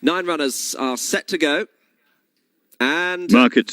9 runners are set to go. And market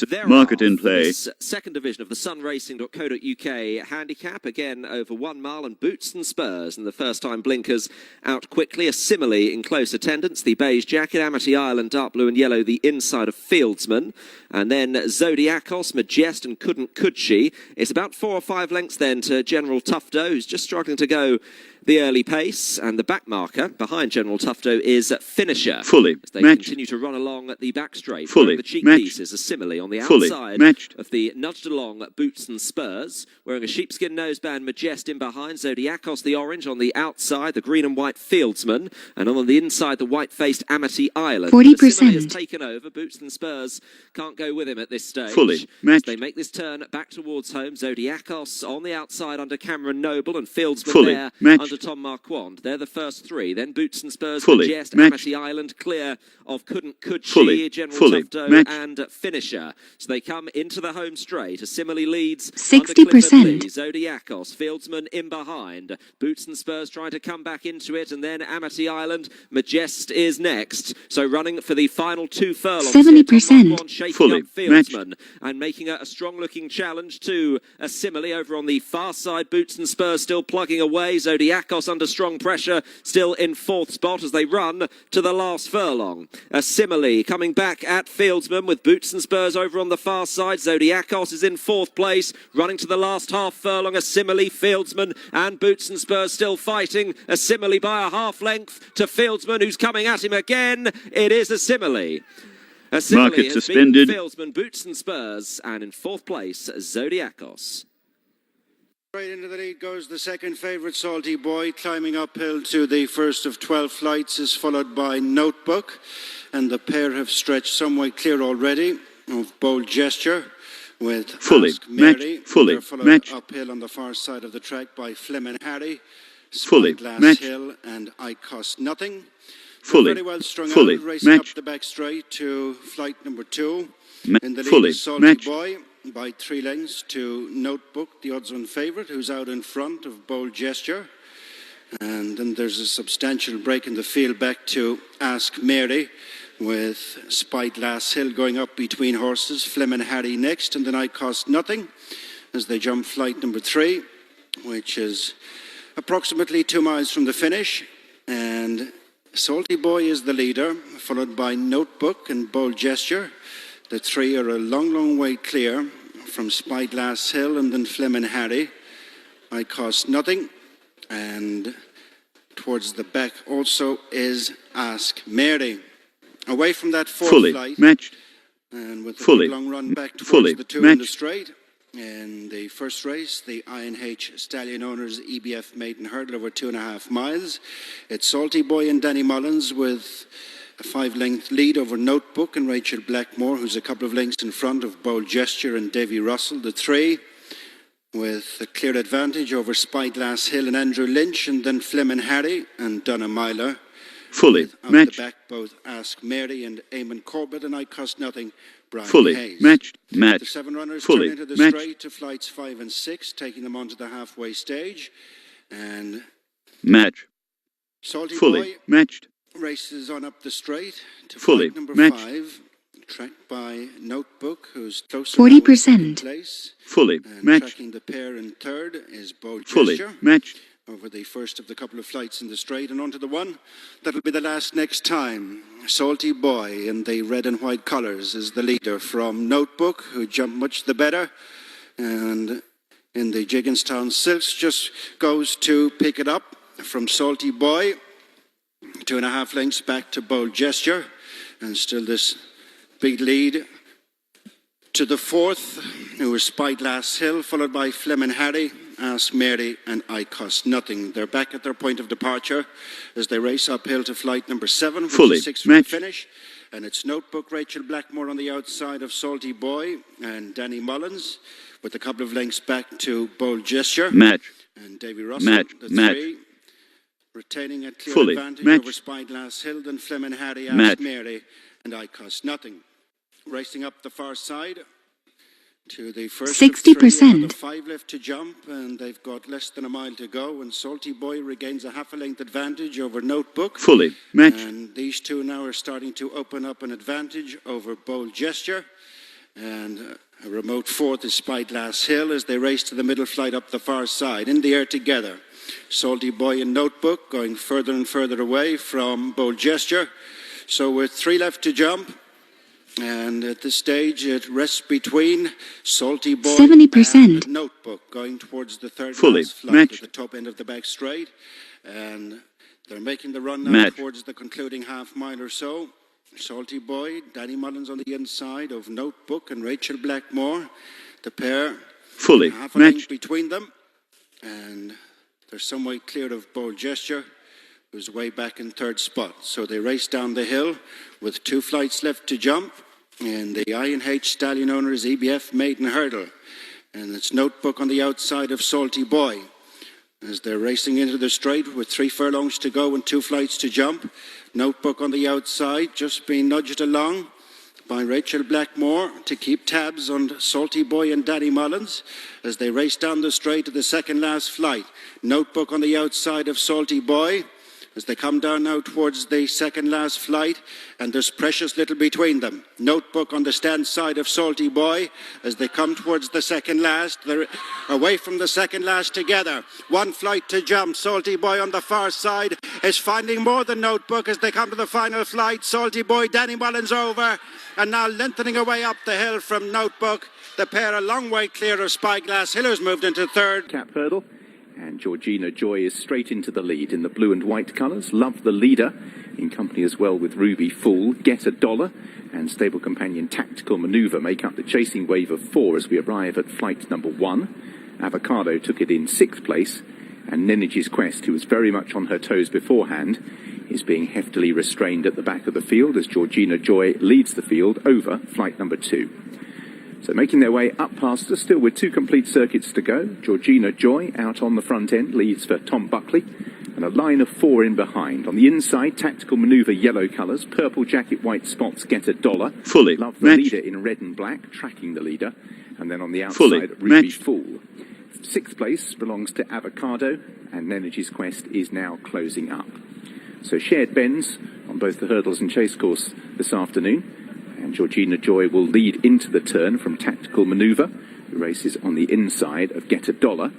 in play. This second division of the sunracing.co.uk handicap, again over 1 mile, and boots and spurs. And the first time blinkers out quickly. A simile in close attendance. The beige jacket, Amity Island, dark blue and yellow, the inside of Fieldsman. And then Zodiacos, Majest and Could She. It's about 4 or 5 lengths then to General Tufto, who's just struggling to go the early pace, and the back marker behind General Tufto is Finisher. Fully as they matched. Continue to run along at the back straight. Fully the cheek matched. pieces, a simile on the Fully outside matched. of the nudged along boots and spurs, wearing a sheepskin noseband, Majest in behind, Zodiacos the orange on the outside, the green and white Fieldsman, and on the inside the white-faced Amity Island. 40% has taken over. Boots and spurs can't go with him at this stage. Fully matched. As they make this turn back towards home. Zodiacos on the outside under Cameron Noble, and Fieldsman Fully there matched. under Tom Marquand. They're the first 3. Then Boots and Spurs, Fully Majest, matched. Amity Island, clear of Could Fully. She, General Fully Tufto, matched. and Finisher. So they come into the home straight. A simile leads 60%. Zodiacos, Fieldsman in behind. Boots and Spurs trying to come back into it, and then Amity Island. Majest is next. So running for the final 2 furlongs. 70%. Shaking Fully up Fieldsman and making a strong-looking challenge to a simile over on the far side. Boots and Spurs still plugging away. Zodiacos under strong pressure, still in 4th spot as they run to the last furlong. A simile coming back at Fieldsman with Boots and Spurs over on the far side. Zodiacos is in 4th place, running to the last half furlong. A simile, Fieldsman and Boots and Spurs still fighting. A simile by a half length to Fieldsman, who's coming at him again. It is a simile. A simile Market has suspended. been Fieldsman, Boots and Spurs, and in 4th place, Zodiacos. Right into the lead goes the second favourite, Salty Boy, climbing uphill to the first of 12 flights, is followed by Notebook, and the pair have stretched some way clear already of Bold Gesture with Fully Ask Mary. matched. Fully They're followed matched. uphill on the far side of the track by Fleming Harry, Fully Spyglass matched. Hill, and I Cost Nothing. Fully. Very well strung Fully out, racing matched. up the back straight to flight number 2. In the lead Fully is Salty matched. Boy by 3 lengths to Notebook, the odds-on favourite, who's out in front of Bold Gesture. And then there's a substantial break in the field back to Ask Mary, with Spyglass Hill going up between horses, Fleming Harry next, and then I Cost Nothing as they jump flight number 3, which is approximately 2 miles from the finish. And Salty Boy is the leader, followed by Notebook and Bold Gesture. The 3 are a long, long way clear from Spyglass Hill and then Fleming Harry. I Cost Nothing. And towards the back also is Ask Mary. Away from that 4th Fully flight. matched. And with a Fully. long run back towards Fully the 2 in the matched. straight. In the first race, the INH Stallion Owners EBF Maiden Hurdle over 2.5 miles. It's Salty Boy and Danny Mullins with a 5-length lead over Notebook and Rachel Blackmore, who's a couple of lengths in front of Bold Gesture and Davy Russell. The 3 with a clear advantage over Spyglass Hill and Andrew Lynch, and then Fleming Harry and Donna Myler. Fully Out matched. the back, both Ask Mary and Eamon Corbett, and I Cost Nothing, Brian Fully Hayes. matched. The Matched. 7 runners Fully turn into the matched. straight to flights 5 and 6, taking them onto the halfway stage. And Match. Salty Fully Boy matched. races on up the straight to Fully flight number matched. 5, tracked by Notebook, who's closer 40%. place. Fully And matched. tracking the pair in third is Bold Fully Gesture matched. over the first of the couple of flights in the straight, and onto the one that'll be the last next time. Salty Boy in the red and white colours is the leader from Notebook, who jumped much the better, and in the Jigginstown Silks just goes to pick it up from Salty Boy, 2.5 lengths back to Bold Gesture, and still this big lead to the 4th, who is Spyglass Hill, followed by Fleming Harry, Ask Mary, and I Cost Nothing. They're back at their point of departure as they race uphill to flight number 7, which Fully is 6 from the matched. finish. And it's Notebook, Rachel Blackmore on the outside of Salty Boy, and Danny Mullins with a couple of lengths back to Bold Gesture. Match. And Davy Russell, Match. the Match. 3, retaining a clear Fully advantage matched. over Spyglass Hill, then Fleming Harry, Ask Match. Mary, and I Cost Nothing. Racing up the far side to the first of 60%. 5 left to jump, and they've got less than a mile to go, and Salty Boy regains a half a length advantage over Notebook. Fully. Match. And these two now are starting to open up an advantage over Bold Gesture. And a remote fourth is Spyglass Hill as they race to the middle flight up the far side. In the air together, Salty Boy and Notebook going further and further away from Bold Gesture. So with 3 left to jump, and at this stage, it rests between Salty Boy 70%. and Notebook, going towards the third last flight Match. at the top end of the back straight. And they're making the run now Match. towards the concluding half mile or so. Salty Boy, Danny Mullins on the inside of Notebook and Rachel Blackmore. The pair, Fully. half a Match. length between them. And they're some way clear of Bold Gesture, who's way back in third spot. So they race down the hill with 2 flights left to jump. And the I&H Stallion owner is EBF Maiden Hurdle. And it's Notebook on the outside of Salty Boy. As they're racing into the straight with 3 furlongs to go and 2 flights to jump. Notebook on the outside, just being nudged along by Rachel Blackmore to keep tabs on Salty Boy and Danny Mullins as they race down the straight to the second last flight. Notebook on the outside of Salty Boy as they come down now towards the second last flight, and there's precious little between them. Notebook on the stand side of Salty Boy as they come towards the second last. They're away from the second last together. 1 flight to jump. Salty Boy on the far side is finding more than Notebook as they come to the final flight. Salty Boy, Danny Mullins over, and now lengthening away up the hill from Notebook. The pair a long way clear of Spyglass Hill, who's moved into third. Cap hurdle. And Georgina Joy is straight into the lead in the blue and white colours. Love the Leader, in company as well with Ruby Fool. Get a Dollar and stable companion Tactical Manoeuvre make up the chasing wave of 4 as we arrive at flight number 1. Avocado took it in 6th place. And Nenergy's Quest, who was very much on her toes beforehand, is being heftily restrained at the back of the field as Georgina Joy leads the field over flight number 2. So making their way up past us, still with 2 complete circuits to go. Georgina Joy out on the front end, leads for Tom Buckley, and a line of 4 in behind. On the inside, Tactical Manoeuvre yellow colours, Purple Jacket white spots Get a Dollar. Fully. Love the Match. Leader in red and black, tracking the Leader. And then on the outside, Fully. Ruby Match. Fool. 6th place belongs to Avocado, and Nenergy's Quest is now closing up. So shared bends on both the hurdles and chase course this afternoon. And Georgina Joy will lead into the turn from Tactical Manoeuvre, who races on the inside of Get a Dollar.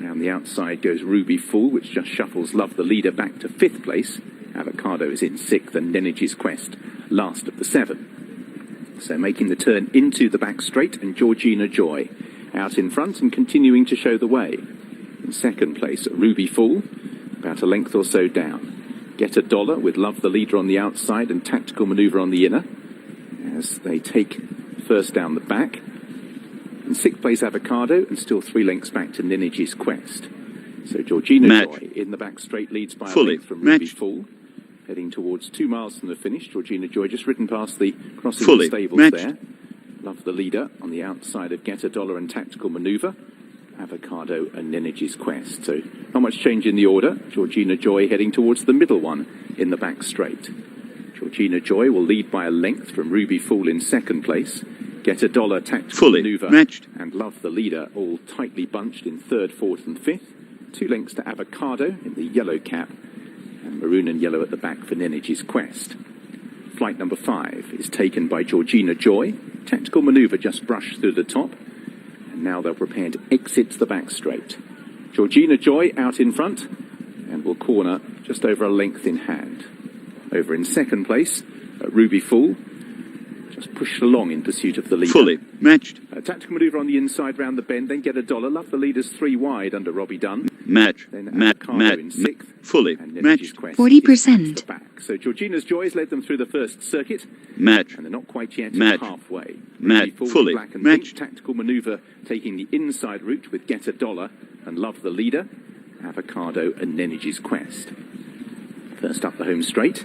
Around the outside goes Ruby Fool, which just shuffles Love the Leader back to 5th place. Avocado is in 6th, and Nenergy's Quest last of the 7. So making the turn into the back straight, and Georgina Joy out in front and continuing to show the way. In 2nd place, Ruby Fool, about a length or so down. Get a Dollar with Love the Leader on the outside and Tactical Manoeuvre on the inner, as they take first down the back. In 6th place, Avocado, and still 3 lengths back to Nenergy's Quest. So Georgina Match. Joy in the back straight leads by Fully. a length from Ruby Match. Fool. Heading towards 2 miles from the finish. Georgina Joy just ridden past the crossing Fully. of the stables Match. there. Love the Leader on the outside of Get a Dollar and Tactical Manoeuvre. Avocado and Nenergy's Quest. So not much change in the order. Georgina Joy heading towards the middle one in the back straight. Georgina Joy will lead by a length from Ruby Fool in 2nd place. Get a Dollar, Tactical Fully. Manoeuvre Matched. and Love the Leader all tightly bunched in 3rd, 4th and 5th. 2 lengths to Avocado in the yellow cap, and maroon and yellow at the back for Nenergy's Quest. Flight number 5 is taken by Georgina Joy. Tactical Manoeuvre just brushed through the top, and now they'll prepare to exit the back straight. Georgina Joy out in front, and will corner just over a length in hand. Over in 2nd place, Ruby Fool, just pushed along in pursuit of the leader. Fully. Matched. Tactical Manoeuvre on the inside round the bend, then Get a Dollar. Love the Leader's 3 wide under Robbie Dunn. Match. Then Match. Avocado Match. in 6th. Fully. And Nenergy's Matched. Quest 40%. is at the back. So Georgina's Joys led them through the first circuit, Match. and they're not quite yet Match. halfway. Match. Ruby Fool, Fully. black and Match. pink. Tactical Manoeuvre taking the inside route with Get a Dollar and Love the Leader. Avocado and Nenergy's Quest. First up the home straight,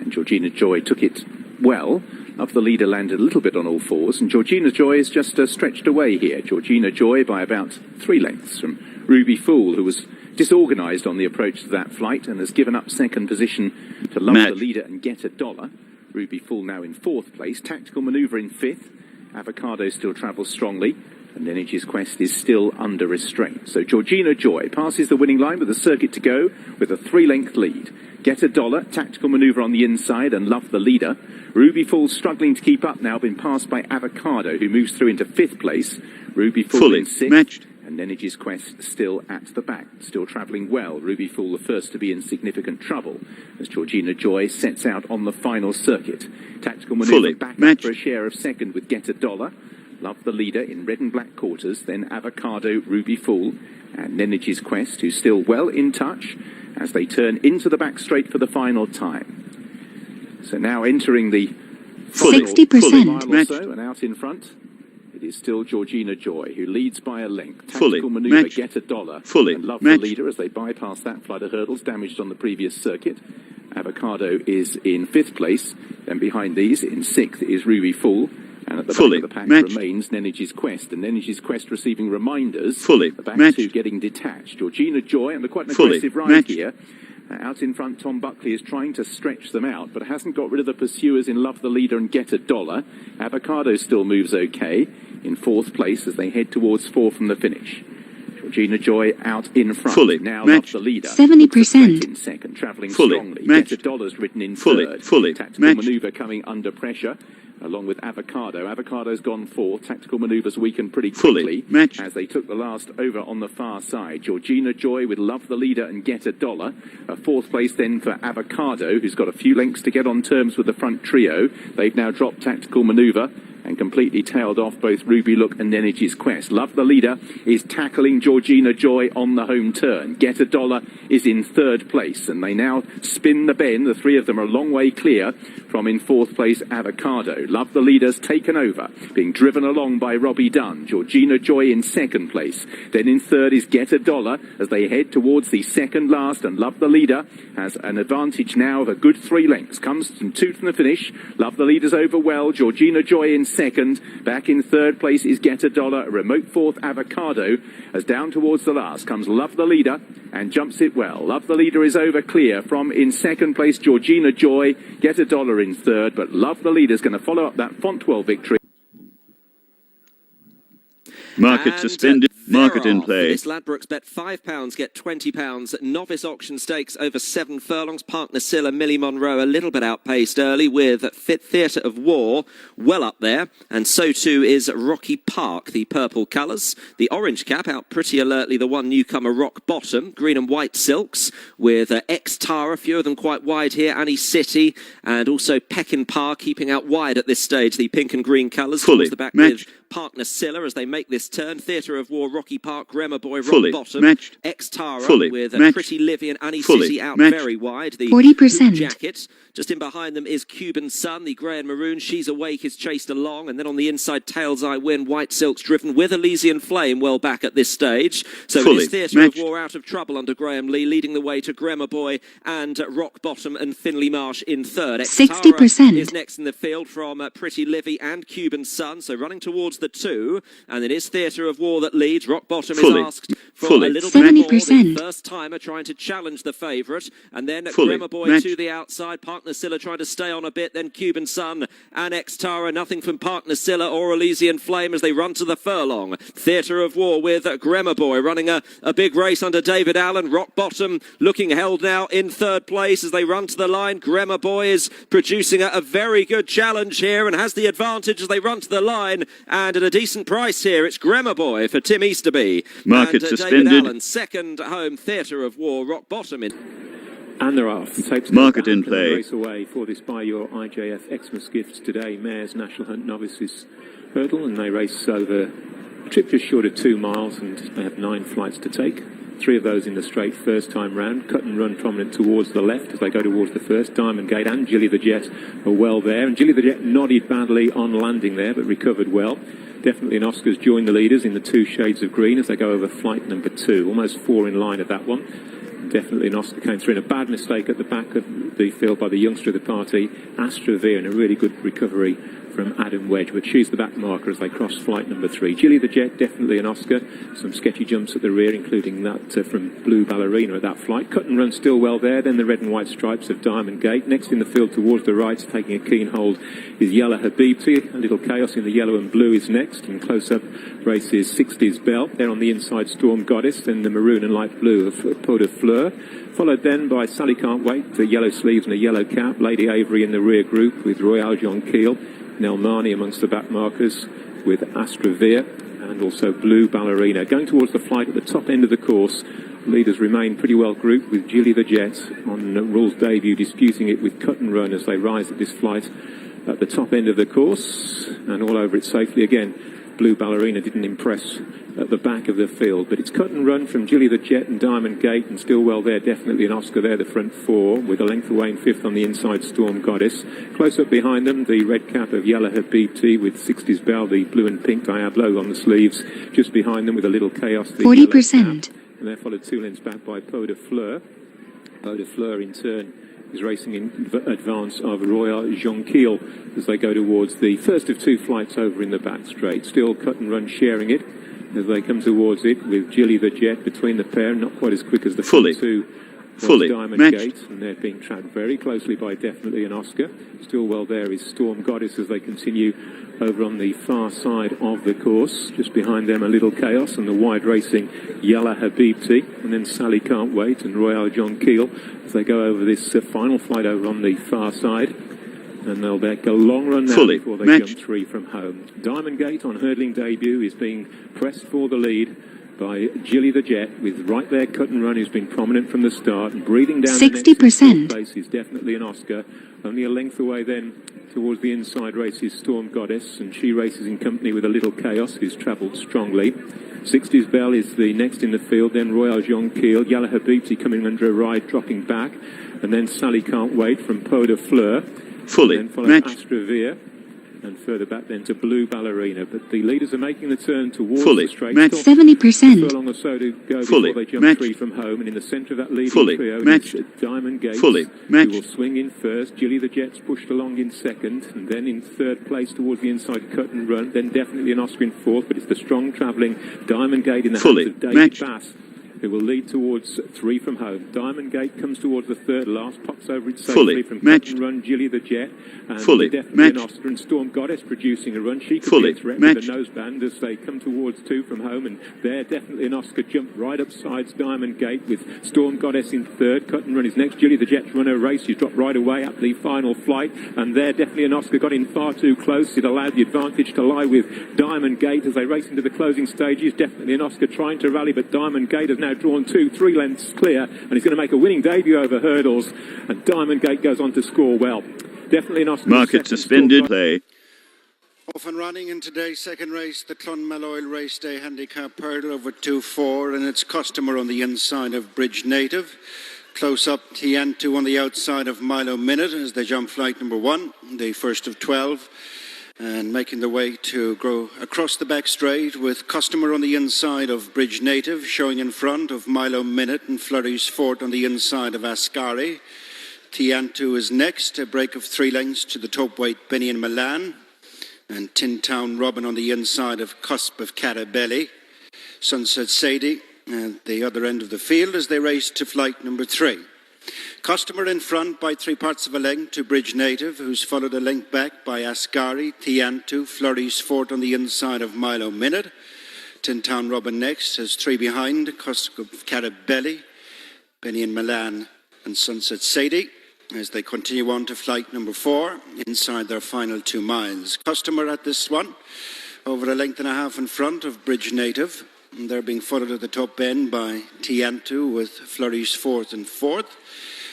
and Georgina Joy took it well. Love the Leader landed a little bit on all fours, and Georgina Joy is just stretched away here. Georgina Joy by about 3 lengths from Ruby Fool, who was disorganised on the approach to that flight and has given up 2nd position to Love Match. the Leader and Get a Dollar. Ruby Fool now in 4th place. Tactical Manoeuvre in 5th. Avocado still travels strongly, and Energy's Quest is still under restraint. So Georgina Joy passes the winning line with a circuit to go with a 3-length lead. Get a Dollar, tactical manoeuvre on the inside, and Love the leader. Ruby Fool struggling to keep up now, been passed by Avocado, who moves through into 5th place. Ruby Fool Fully in 6th. matched. And Energy's Quest still at the back, still travelling well. Ruby Fool the first to be in significant trouble as Georgina Joy sets out on the final circuit. Tactical manoeuvre Fully back up matched. for a share of second with Get a Dollar. Love the leader in red and black quarters, then Avocado, Ruby Fool, and Energy's Quest, who's still well in touch as they turn into the back straight for the final time. So now entering the final 60%. mile or so, and out in front, it is still Georgina Joy, who leads by a length. Fully Tactical manoeuvre, matched. Get a Dollar, Fully and Love matched. the leader as they bypass that flight of hurdles damaged on the previous circuit. Avocado is in 5th place, then behind these, in 6th, is Ruby Fool. And at the Fully back of the pack matched. remains Energy's Quest, and Energy's Quest receiving reminders. Fully the back matched. two getting detached. Georgina Joy under quite an Fully aggressive ride matched. here. Out in front, Tom Buckley is trying to stretch them out, but hasn't got rid of the pursuers in Love the leader and Get a Dollar. Avocado still moves okay in 4th place as they head towards 4 from the finish. Georgina Joy out in front. Fully now matched. Love the leader. 70%. In second, travelling Fully strongly. matched. Get a Dollar's written in Fully, 3rd. fully Tactical matched. manoeuvre coming under pressure, along with Avocado. Avocado's gone 4th. Tactical manoeuvres weakened pretty Fully quickly matched. as they took the last over on the far side. Georgina Joy with Love the leader and Get a Dollar. A 4th place then for Avocado, who's got a few lengths to get on terms with the front trio. They've now dropped tactical manoeuvre and completely tailed off both Ruby Look and Energy's Quest. Love the leader is tackling Georgina Joy on the home turn. Get a Dollar is in 3rd place, and they now spin the bend. The 3 of them are a long way clear from in 4th place Avocado. Love the leader's taken over, being driven along by Robbie Dunn. Georgina Joy in 2nd place. Then in 3rd is Get a Dollar as they head towards the 2nd last, and Love the leader has an advantage now of a good 3 lengths. Comes from 2 from the finish. Love the leader's over well. Georgina Joy in 2nd. Back in 3rd place is Get a Dollar. A remote 4th Avocado. As down towards the last comes Love the leader and jumps it well. Love the leader is over clear from in 2nd place Georgina Joy. Get a Dollar in 3rd, but Love the leader is going to follow up that Fontwell victory. Market And, suspended. Market in thereof, play. This Ladbrokes bet £5, get £20. Novice auction stakes over 7 furlongs. Partner Silla, Millie Monroe a little bit outpaced early with Fit Theatre of War well up there. And so too is Rocky Park, the purple colours. The orange cap out pretty alertly, the one newcomer Rock Bottom. Green and white silks with Ex-Tara, a few of them quite wide here. Annie City and also Pekin Par keeping out wide at this stage. The pink and green colours. Fully Towards the back matched. with Partner Silla as they make this turn. Theatre of War, Rocky Park, Grammar Boy, Rock Fully Bottom, matched. Ex-Tara Fully with matched. Pretty Livy and Annie Fully City out matched. very wide. The 40%. hoop jacket. Just in behind them is Cuban Sun, the grey and maroon. She's Awake is chased along. And then on the inside, Tails I Win, White Silk's driven with Elysian Flame well back at this stage. So Fully it is Theatre matched. of War out of trouble under Graham Lee, leading the way to Grammar Boy and Rock Bottom and Finley Marsh in 3rd. Ex-Tara 60%. is next in the field from Pretty Livy and Cuban Sun. So running towards the 2. And it is Theatre of War that leads. Rock Bottom Fully. is asked for Fully. a little bit more. 70%. The first timer trying to challenge the favourite. And then Fully Grammar Boy matched. to the outside. Partner Silla trying to stay on a bit. Then Cuban Sun and Ex-Tara. Nothing from Partner Silla or Elysian Flame as they run to the furlong. Theatre of War with Grammar Boy running a big race under David Allen. Rock Bottom looking held now in 3rd place as they run to the line. Grammar Boy is producing a very good challenge here and has the advantage as they run to the line. And at a decent price here, it's Grammar Boy for Tim Easterby. Market and, suspended. David Allen, second home. Theatre of War, Rock Bottom in. And they're off. Takes Market back in and play. the race away for this Buy Your IJF Xmas Gifts today. Mares National Hunt Novices Hurdle, and they race over a trip just short of 2 miles, and they have 9 flights to take. 3 of those in the straight first time round. Cut and Run prominent towards the left as they go towards the first. Diamond Gate and Gilly the Jet are well there. And Gilly the Jet nodded badly on landing there, but recovered well. Definitely an Oscars join the leaders in the 2 shades of green as they go over flight number 2. Almost 4 in line of that one. Definitely an Oscar came through in a bad mistake at the back of the field by the youngster of the party, Astravia, and a really good recovery from Adam Wedge, but she's the back marker as they cross flight number 3. Gilly the Jet, definitely an Oscar. Some sketchy jumps at the rear, including that from Blue Ballerina at that flight. Cut and Run still well there, then the red and white stripes of Diamond Gate. Next in the field towards the right, taking a keen hold, is Yellow Habibti. A little chaos in the yellow and blue is next, and close-up races 60s Bell. They're on the inside, Storm Goddess, then the maroon and light blue of Pot de Fleur. Followed then by Sally Can't Wait, the yellow sleeves and a yellow cap. Lady Avery in the rear group with Royale Jonquil. Nelmani amongst the back markers with Astravir and also Blue Ballerina. Going towards the flight at the top end of the course, leaders remain pretty well grouped with Gilly the Jet on rules debut, disputing it with Cut and Run as they rise at this flight at the top end of the course and all over it safely again. Blue Ballerina didn't impress at the back of the field, but it's Cut and Run from Gilly the Jet and Diamond Gate, and still well there, definitely an Oscar there, the front 4, with a length away in 5th on the inside, Storm Goddess. Close up behind them, the red cap of Yellow Habibti with 60s Bell, the blue and pink Diablo on the sleeves. Just behind them with a little chaos, the 40%. And they're followed 2 lengths back by Pot de Fleur. Pot de Fleur in turn is racing in advance of Royal Jonquil as they go towards the first of 2 flights over in the back straight. Still Cut and Run sharing it as they come towards it with Gilly the Jet between the pair, not quite as quick as the front 2 Diamond Gate, and they're being tracked very closely by definitely an Oscar. Still well there is Storm Goddess as they continue over on the far side of the course. Just behind them a little chaos and the wide racing Yellow Habibti, and then Sally Can't Wait and Royale Jonquil as they go over this final flight over on the far side. And they'll make a long run now before they jump 3 from home. Diamond Gate on hurdling debut is being pressed for the lead by Gilly the Jet, with right there Cut and Run, who's been prominent from the start, and breathing down 60%. the next place is definitely an Oscar. Only a length away then towards the inside race is Storm Goddess, and she races in company with a little chaos, who's travelled strongly. 60s Bell is the next in the field, then Royal Jonquil, Yellow Habibti coming under a ride, dropping back, and then Sally Can't Wait from Pot de Fleur. Fully then followed Astravir, and further back then to Blue Ballerina. But the leaders are making the turn towards the straight. 70%. Furlong or so to go before they jump 3 from home, and in the centre of that leading trio is Diamond Gate, who will swing in first. Gilly the Jet's pushed along in second, and then in third place towards the inside Cut and Run, then definitely an Oscar in 4th, but it's the strong travelling Diamond Gate in the hands of David Bass, who will lead towards 3 from home. Diamond Gate comes towards the third last, pops over it safely from Cut and Run, Gilly the Jet, and definitely an Oscar, and Storm Goddess producing a run. She could be a threat with a noseband as they come towards 2 from home, and there definitely an Oscar, jumped right up sides Diamond Gate with Storm Goddess in third. Cut and Run is next. Gilly the Jet's run her race. She's dropped right away at the final flight, and there definitely an Oscar got in far too close. It allowed the advantage to lie with Diamond Gate as they race into the closing stages. Definitely an Oscar trying to rally, but Diamond Gate has now drawn 2-3 lengths clear, and he's going to make a winning debut over hurdles, and Diamond Gate goes on to score well. Definitely an Oscar. Market suspended. Play. Off and running in today's second race, the Clonmel Race Day Handicap Hurdle over 2-4, and its customer on the inside of Bridge Native. Close up Tiantu on the outside of Milo Minute as they jump flight number 1, the first of 12. And making their way to go across the back straight with customer on the inside of Bridge Native, showing in front of Milo Minute and Flurry's Fort on the inside of Ascari. Tiantu is next, a break of 3 lengths to the top weight Benny and Milan, and Tin Town Robin on the inside of Cusp of Carabelli. Sunset Sadie at the other end of the field as they race to flight number 3. Customer in front by 3 parts of a length to Bridge Native, who's followed a length back by Ascari, Tiantu, Flurry's Fort on the inside of Milo Minute. Tin Town Robin next has 3 behind, Cusp of Carabelli, Benny and Milan and Sunset Sadie, as they continue on to flight number 4 inside their final 2 miles. Customer at this one over a length and a half in front of Bridge Native, and they're being followed at the top end by Tiantu with Flurry's Fort and 4th.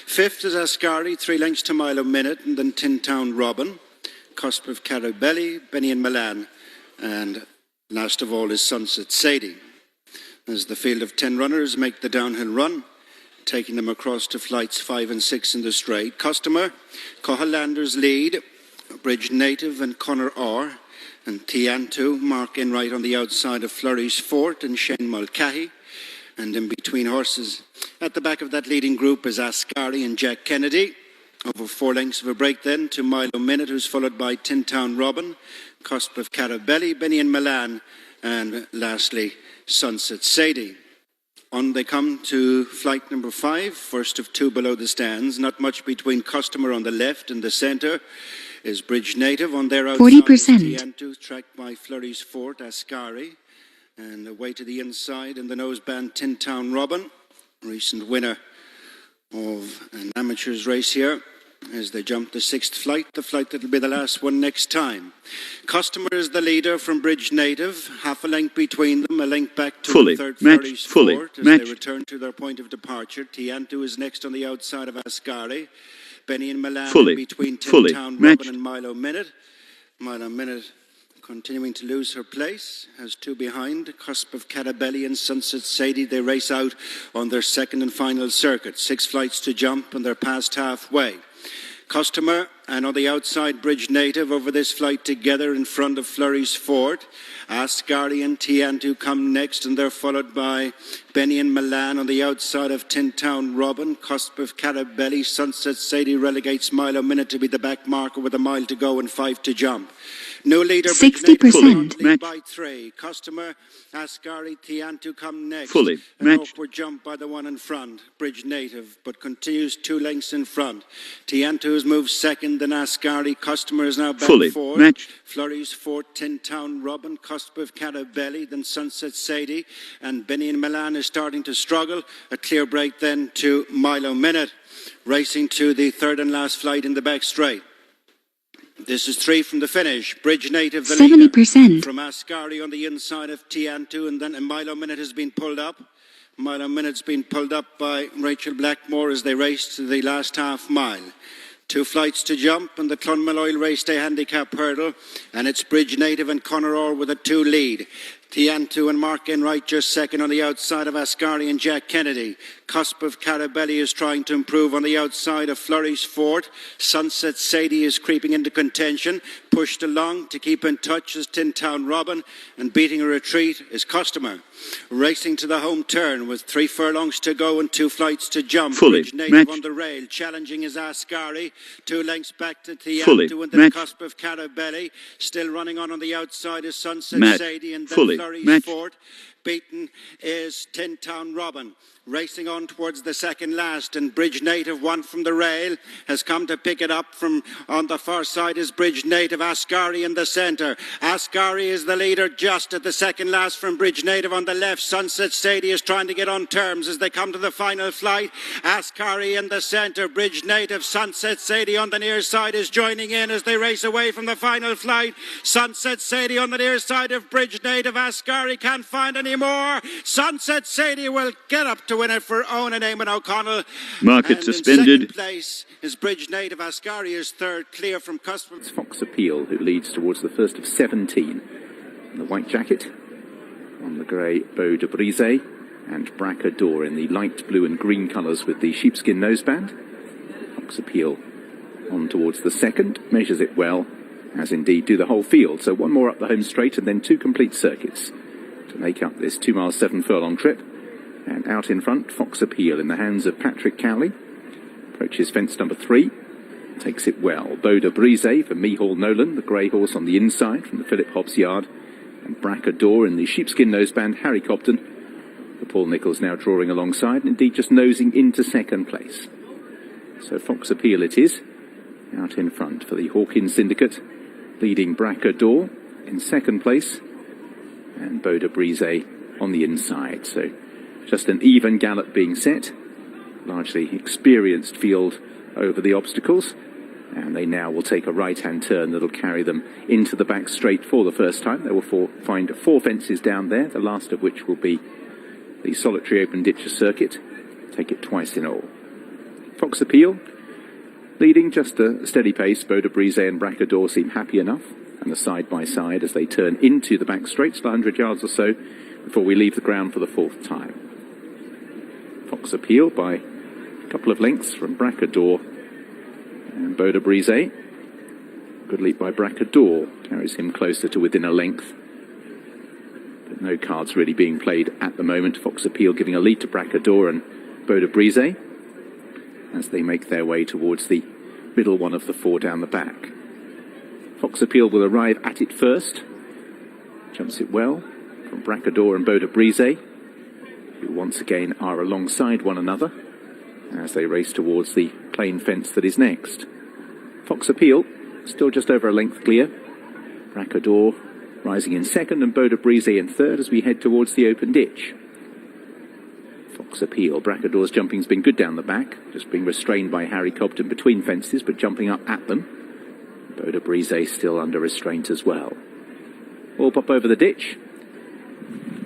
5th is Ascari, 3 lengths to Milo Minute, and then Tin Town Robin, Cusp of Carabelli, Benny and Milan, and last of all is Sunset Sadie. As the field of 10 runners make the downhill run, taking them across to flights 5 and 6 in the straight. Customer, Cohalander's lead, Bridge Native and Connor R, and Tiantu, Mark Enright on the outside of Flurry's Fort and Shane Mulcahy. And in between horses, at the back of that leading group is Ascari and Jack Kennedy. Over 4 lengths of a break then to Milo Minute, who's followed by Tin Town Robin, cusp of Carabelli, Benny and Milan, and lastly Sunset Sadie. On they come to flight number 5, first of 2 below the stands. Not much between Customer on the left and the centre is Bridge Native. On their outside 40%. is Tiantu, tracked by Flurry's Fort, Ascari. And away to the inside in the noseband, Tin Town Robin, recent winner of an amateur's race here, as they jump the 6th flight, the flight that will be the last one next time. Customer is the leader from Bridge Native, half a length between them, a length back to Fully the third matched, Flurry's fully Fort as matched. they return to their point of departure. Tiantu is next on the outside of Ascari. Benny and Milan Fully, between Tin fully Town matched. Robin and Milo Minute. Milo Minute continuing to lose her place, has 2 behind, cusp of Carabelli and Sunset Sadie. They race out on their second and final circuit. 6 flights to jump and they're past halfway. Customer and on the outside Bridge Native over this flight together in front of Flurry's Fort. Ascari and Tiantu come next and they're followed by Benny and Milan on the outside of Tin Town Robin. Cusp of Carabelli, Sunset Sadie relegates Milo Minute to be the back marker with 1 mile to go and 5 to jump. No leader, 60%. lead by 3. Customer, Ascari, Tiantu come next. Fully An matched. awkward jump by the one in front, Bridge Native, but continues 2 lengths in front. Tiantu has moved second, then Ascari. Customer is now back Fully fourth. matched. Flurry's Fort, Tin Town Robin, cusp of Carabelli, then Sunset Sadie, and Benny and Milan is starting to struggle. A clear break then to Milo Minute, racing to the 3rd and last flight in the back straight. This is 3 from the finish. Bridge Native, the 70%. leader. From Ascari on the inside of Tiantu, and then Milo Minute has been pulled up. Milo Minute's been pulled up by Rachel Blackmore as they race to the last half mile. 2 flights to jump and the Clonmel Race Day Handicap Hurdle, and it's Bridge Native and Conor Orr with a 2 lead. Tiantu and Mark Enright just second on the outside of Ascari and Jack Kennedy. Cusp of Carabelli is trying to improve on the outside of Flurry's Fort. Sunset Sadie is creeping into contention, pushed along to keep in touch as Tin Town Robin, and beating a retreat is Customer. Racing to the home turn with 3 furlongs to go and 2 flights to jump. Fully Bridge Native matched. on the rail, challenging is Ascari. 2 lengths back to Fully Tiantu and the matched. cusp of Carabelli. Still running on the outside is Sunset Matched. Sadie and then Fully Flurry's matched. Fort. Beaten is Tin Town Robin. Racing on towards the second last, and Bridge Native, 1 from the rail, has come to pick it up from on the far side is Bridge Native. Ascari in the centre. Ascari is the leader just at the second last from Bridge Native on the left. Sunset Sadie is trying to get on terms as they come to the final flight. Ascari in the centre. Bridge Native, Sunset Sadie on the near side is joining in as they race away from the final flight. Sunset Sadie on the near side of Bridge Native. Ascari can't find any more. Sunset Sadie will get up to win it for Owen and Eamon O'Connell. Market And suspended. in second place is Bridge Native. Ascari is 3rd, clear from Customer. It's Fox Appeal who leads towards the first of 17. In the white jacket, on the grey Beau de Brise, and Bracador in the light blue and green colours with the sheepskin noseband. Fox Appeal on towards the second, measures it well, as indeed do the whole field. So 1 more up the home straight and then 2 complete circuits to make up this 2 mile 7 furlong trip. And out in front, Fox Appeal in the hands of Patrick Cowley. Approaches fence number 3. Takes it well. Beau de Brise for Mihal Nolan, the grey horse on the inside from the Philip Hobbs yard. And Bracador in the sheepskin noseband, Harry Cobden. For Paul Nicholls now drawing alongside, and indeed just nosing into second place. So Fox Appeal it is. Out in front for the Hawkins Syndicate. Leading Bracador in second place. And Beau de Brise on the inside. So just an even gallop being set. Largely experienced field over the obstacles. And they now will take a right-hand turn that'll carry them into the back straight for the first time. They will find 4 fences down there, the last of which will be the solitary open ditcher circuit. Take it twice in all. Fox Appeal leading just a steady pace. Beau de Brise and Bracador seem happy enough. And the side-by-side as they turn into the back straights, 100 yards or so, before we leave the ground for the 4th time. Fox Appeal by a couple of lengths from Bracador and Beau de Brise. Good leap by Bracador, carries him closer to within a length. But no cards really being played at the moment. Fox Appeal giving a lead to Bracador and Beau de Brise as they make their way towards the middle one of the four down the back. Fox Appeal will arrive at it first. Jumps it well from Bracador and Boda Brise, who once again are alongside one another as they race towards the plain fence that is next. Fox Appeal still just over a length clear. Bracador rising in second and Boda Brise in third as we head towards the open ditch. Fox Appeal. Bracador's jumping's been good down the back, just being restrained by Harry Cobden between fences, but jumping up at them. Boda Brise still under restraint as well. All pop over the ditch.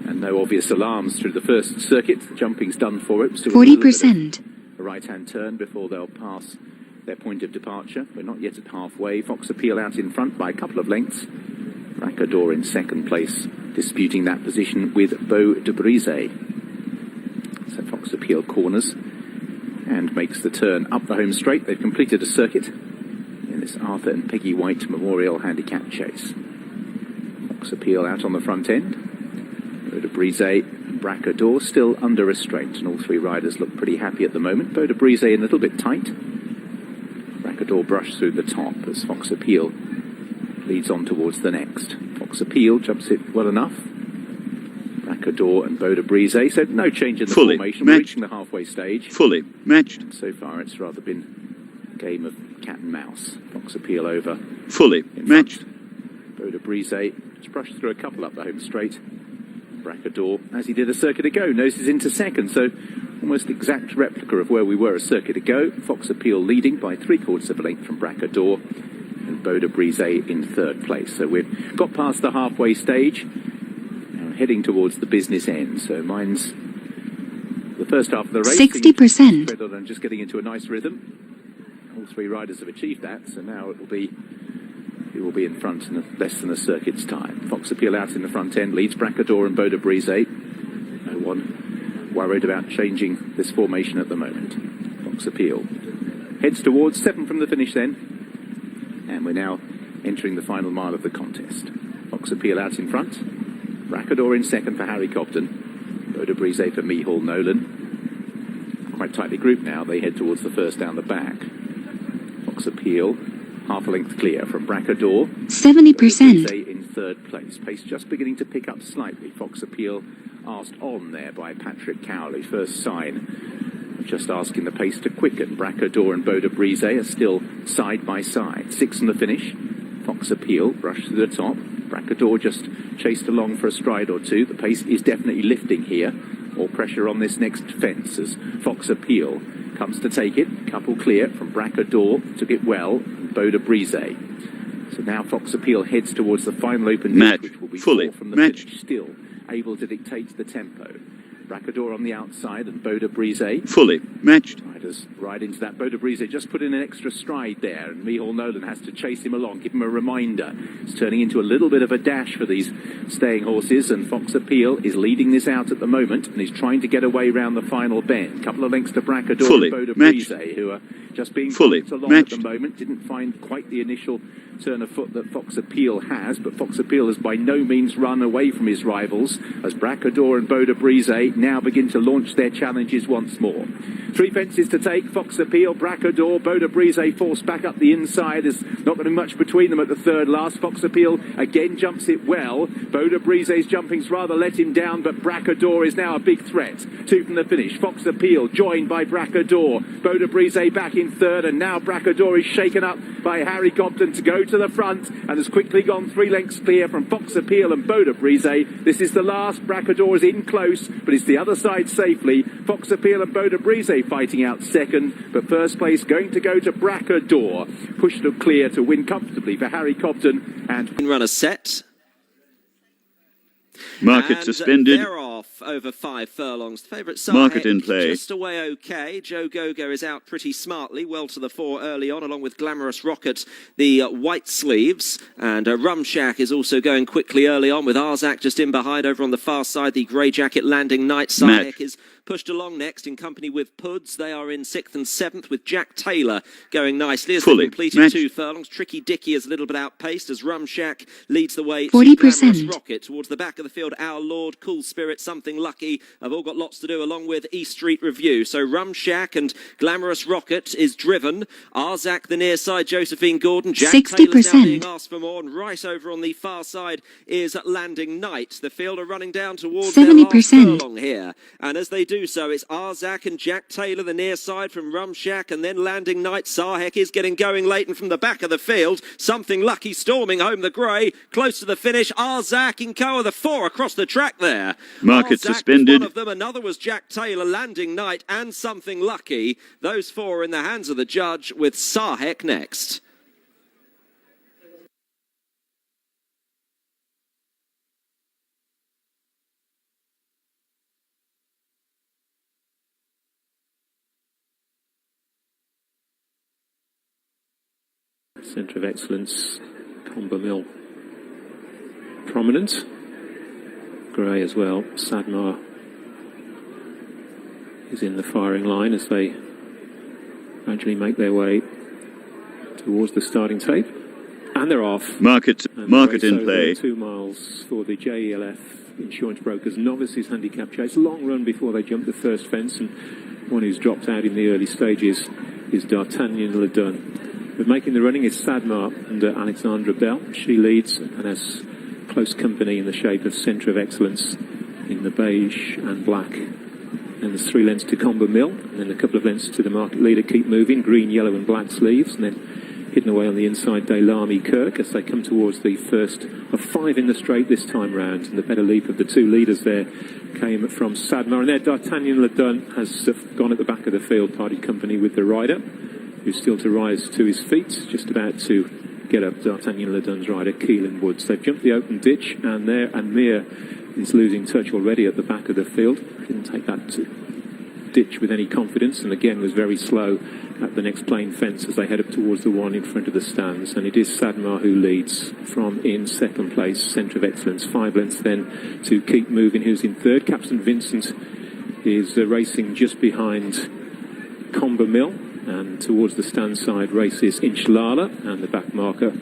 And no obvious alarms through the first circuit. The jumping's done for it. 40%. A right-hand turn before they'll pass their point of departure. We're not yet at halfway. Fox Appeal out in front by a couple of lengths. Bracador in second place, disputing that position with Boda Brise. So Fox Appeal corners and makes the turn up the home straight. They've completed a circuit in this Arthur and Peggy White Memorial Handicap Chase. Fox Appeal out on the front end. Boda Brise and Bracador still under restraint, and all three riders look pretty happy at the moment. Boda Brise a little bit tight. Bracador brushed through the top as Fox Appeal leads on towards the next. Fox Appeal jumps it well enough. Bracador and Boda Brise, so no change in the formation. We're reaching the halfway stage. Fully matched. And so far it's rather been a game of cat and mouse. Fox Appeal over. Fully matched. Boda Brise has brushed through a couple up the home straight. Bracador, as he did a circuit ago, noses into second, so almost exact replica of where we were a circuit ago. Fox Appeal leading by 3/4 of a length from Bracador, and Boda Brise in third place. So we've got past the halfway stage, now heading towards the business end. So mine's the first half of the race. 60%. And just getting into a nice rhythm. All three riders have achieved that, so now it will be in front in less than a circuit's time. Fox Appeal out in the front end, leads Bracador and Boda Brise. No one worried about changing this formation at the moment. Fox Appeal heads towards 7 from the finish then. And we're now entering the final mile of the contest. Fox Appeal out in front. Bracador in second for Harry Cobden. Boda Brise for Mihal Nolan. Quite tightly grouped now. They head towards the first down the back. Fox Appeal half a length clear from Bracador. 70%. In third place. Pace just beginning to pick up slightly. Fox Appeal asked on there by Patrick Cowley. First sign of just asking the pace to quicken. Bracador and Boda Brise are still side by side. 6 on the finish. Fox Appeal brushed through the top. Bracador just chased along for a stride or two. The pace is definitely lifting here. More pressure on this next fence as Fox Appeal comes to take it. Couple clear from Bracador. Took it well. Boda Brise. So now Fox Appeal heads towards the final open ditch, which will be fully from the finish, still able to dictate the tempo. Bracador on the outside and Boda Brise. Fully matched. Riders ride into that. Boda Brise just put in an extra stride there, and Mihal Nolan has to chase him along, give him a reminder. It's turning into a little bit of a dash for these staying horses, and Fox Appeal is leading this out at the moment, and he's trying to get away round the final bend. Couple of lengths to Bracador and Boda Brise, who are just being pulled along at the moment. Didn't find quite the initial turn of foot that Fox Appeal has, but Fox Appeal has by no means run away from his rivals as Bracador and Boda Brise now begin to launch their challenges once more. 3 fences to take. Fox Appeal, Bracador, Boda Brise forced back up the inside. There's not going to be much between them at the third last. Fox Appeal again jumps it well. Boda Brise's jumping's rather let him down, but Bracador is now a big threat. 2 from the finish. Fox Appeal joined by Bracador. Boda Brise back in third, and now Bracador is shaken up by Harry Cobden to go to the front and has quickly gone 3 lengths clear from Fox Appeal and Boda Brise. This is the last. Bracador is in close, but it's the other side safely. Fox Appeal and Boda Brise fighting out second, but first place going to go to Bracador. Pushed up clear to win comfortably for Harry Cobden and Runner set. Market and suspended. They're off over 5 furlongs. The favourite side Market in play. just away okay. Joe Gogo is out pretty smartly, well to the fore early on, along with Glamorous Rocket, the white sleeves. And Rumshack is also going quickly early on, with Arzak just in behind over on the far side. The grey jacket landing Night Sahek is pushed along next in company with Puds. They are in 6th and 7th with Jack Taylor going nicely as Fully they completed matched. 2 furlongs. Tricky Dicky is a little bit outpaced as Rumshack leads the way to 40%. Glamorous Rocket. Towards the back of the field, Our Lord, Cool Spirit, Something Lucky have all got lots to do along with East Street Review. So Rumshack and Glamorous Rocket is driven. Arzak the near side, Josephine Gordon. Jack 60%. Taylor's now being asked for more. And right over on the far side is Landing Knight. The field are running down towards their last 70%. furlong here. And as they do so, it's Arzak and Jack Taylor, the near side from Rumshack, and then Landing Knight. Sahek is getting going late and from the back of the field. Something Lucky storming home the grey. Close to the finish, Arzak in co of the 4 across the track there. Market Arzak was suspended. one of them. Another was Jack Taylor, Landing Knight, and Something Lucky. Those 4 are in the hands of the judge with Sahek next. Centre of Excellence, Comber Mill, prominent. Grey as well. Sadmar is in the firing line as they gradually make their way towards the starting tape. And they're off. Market And market the race in play. over 2 miles for the JELF Insurance Brokers Novices Handicap Chase. Long run before they jump the first fence, and one who's dropped out in the early stages is D'Artagnan Le Dun. But making the running is Sadmar under Alexandra Bell. She leads and has close company in the shape of Centre of Excellence in the beige and black. And there's 3 lengths to Comber Mill, and then a couple of lengths to the market leader, Keep Moving, green, yellow and black sleeves, and then hidden away on the inside, Daylami Kirk, as they come towards the first of 5 in the straight this time round. And the better leap of the 2 leaders there came from Sadmar. And there, D'Artagnan Le Dun has gone at the back of the field, parted company with the rider, who's still to rise to his feet, just about to get up D'Artagnan Le Dun's rider, Keelan Woods. They've jumped the open ditch, and there, Amir is losing touch already at the back of the field. Didn't take that ditch with any confidence, and again was very slow at the next plain fence as they head up towards the one in front of the stands. And it is Sadmar who leads from in 2nd place, Centre of Excellence. 5 lengths then to Keep Moving, who's in 3rd. Captain Vincent is racing just behind Comber Mill. And towards the stand side races Inshallah, and the back marker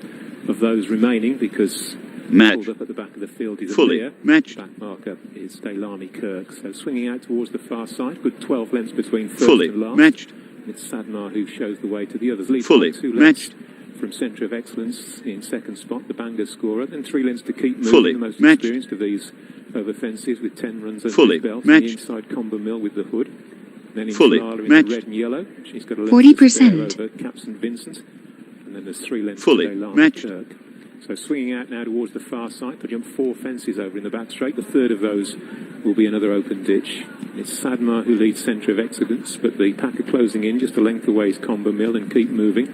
of those remaining, because Match. pulled up at the back of the field is Fully Amir. matched. Back marker is Daylami Kirk. So swinging out towards the far side, good 12 lengths between first Fully and last. matched. And it's Sadmar who shows the way to the others. Leads Fully by 2 lengths matched. from Centre of Excellence in 2nd spot, the banger scorer. Then 3 lengths to Keep Moving, Fully the most matched. experienced of these over fences with 10 runs under Fully his belt. matched. And the inside Comber Mill with the hood. Then Fully Inshallah in matched. the red and yellow. She's got a length 40%. to spare over Captain Vincent. And then there's 3 lengths Fully to Daylami matched. Kirk. So swinging out now towards the far side. They'll jump 4 fences over in the back straight. The 3rd of those will be another open ditch. It's Sadmar who leads Centre of Excellence, but the pack are closing in. Just a length away is Comber Mill and Keep Moving.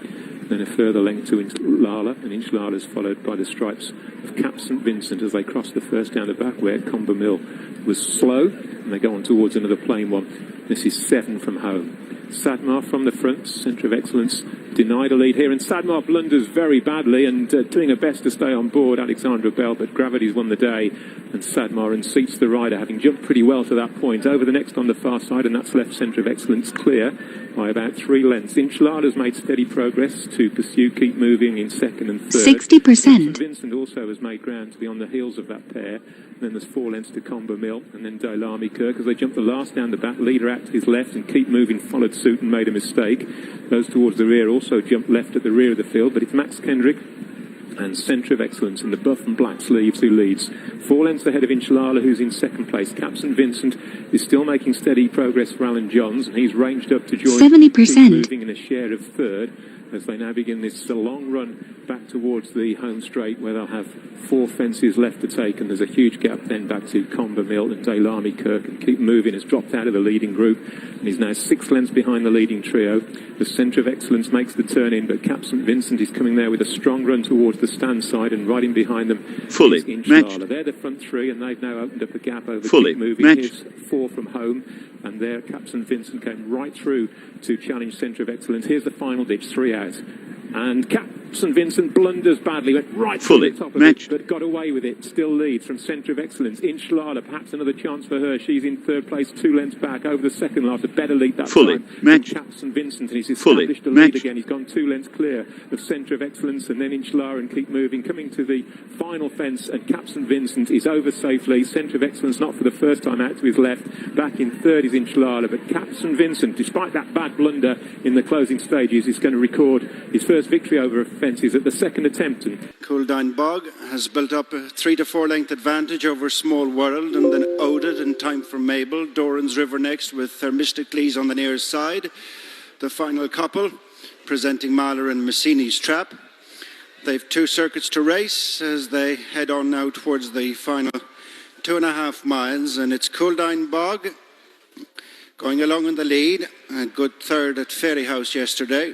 Then a further length to Inshallah, and Inshallah is followed by the stripes of Cap St Vincent as they cross the first down the back, where Comber Mill was slow, and they go on towards another plain one. This is 7 from home. Sadmar from the front, Centre of Excellence denied a lead here, and Sadmar blunders very badly and doing her best to stay on board Alexandra Bell, but gravity's won the day, and Sadmar unseats the rider, having jumped pretty well to that point. Over the next on the far side, and that's left Centre of Excellence clear by about 3 lengths. Inshallah has made steady progress to pursue Keep Moving in 2nd and 3rd. 60%. Vincent also has made ground to be on the heels of that pair. And then there's 4 lengths to Comber Mill, and then Daylami Kirk as they jump the last down the back. Leader out to his left, and Keep Moving followed suit and made a mistake. Those towards the rear also jumped left at the rear of the field, but it's Max Kendrick and Centre of Excellence in the buff and black sleeves who leads. 4 lengths ahead of Inshallah, who's in 2nd place. Captain Vincent is still making steady progress for Alan Johns, and he's ranged up to join 70%. Keep Moving in a share of 3rd as they now begin this long run back towards the home straight, where they'll have 4 fences left to take, and there's a huge gap then back to Comber Mill, and Daylami Kirk and Keep Moving has dropped out of the leading group and is now 6 lengths behind the leading trio. The Centre of Excellence makes the turn in, but Cap St Vincent is coming there with a strong run towards the stand side, and right in behind them Fully is Inshallah. matched. They're the front 3, and they've now opened up a gap over Fully Keep Moving. matched. Here's 4 from home, and there Cap St Vincent came right through to challenge Centre of Excellence. Here's the final ditch, 3 out, and Cap St Vincent blunders badly, went right Fully to the top of matched. it, but got away with it. Still leads from Centre of Excellence. Inch-Lala, perhaps another chance for her. She's in third place, 2 lengths back over the second last. A better lead that Fully time. matched. Cap St Vincent, and he's Fully established a lead matched. again. He's gone 2 lengths clear of Centre of Excellence, and then Inch-Lala and keep moving. Coming to the final fence, and Cap St Vincent is over safely. Centre of Excellence not for the first time out to his left. Back in third is Inch-Lala, but Cap St Vincent, despite that bad blunder in the closing stages, is going to record his first victory over fences at the second attempt. Cooldown Bog has built up a 3 to 4 length advantage over Small World, and then Oded in time for Mabel. Doran's River next with Thermisticles on the near side. The final couple presenting Mahler and Massini's Trap. They've 2 circuits to race as they head on now towards the final 2.5 miles, and it's Cooldown Bog going along in the lead. A good third at Fairyhouse yesterday.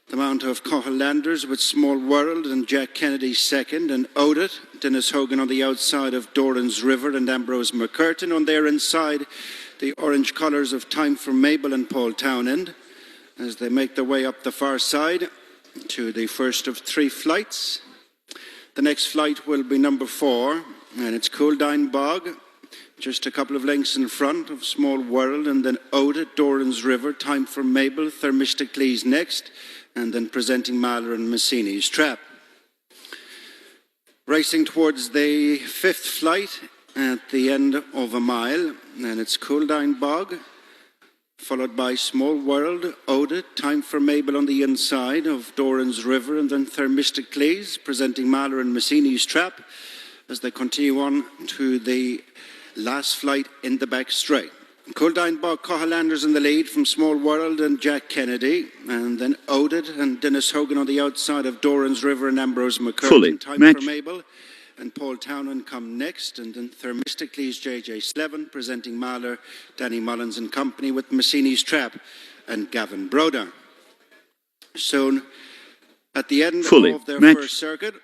The mount of Cahill Landers with Small World and Jack Kennedy second, and Oded, Dennis Hogan on the outside of Doran's River and Ambrose McCurtain on their inside. The orange colours of Time for Mabel and Paul Townend as they make their way up the far side to the first of 3 flights. The next flight will be number 4, and it's Cooldown Bog, just a couple of lengths in front of Small World, and then Oded, Doran's River, Time for Mabel, Thermisticles next, and then presenting Mahler and Massini's Trap. Racing towards the 5th flight at the end of a mile, and it's Cooldown Bog, followed by Small World, Oded, Time for Mabel on the inside of Doran's River, and then Thermisticles, presenting Mahler and Massini's Trap, as they continue on to the last flight in the back straight. Cooldown Bog, Cahill Landers in the lead from Small World and Jack Kennedy, and then Oded and Dennis Hogan on the outside of Doran's River and Ambrose McCurtain. Fully Time matched. for Mabel and Paul Townend come next, and then Thermisticles, JJ Slevin, presenting Mahler, Danny Mullins and company with Massini's Trap and Gavin Broder. Soon at the end Fully of their matched. first circuit,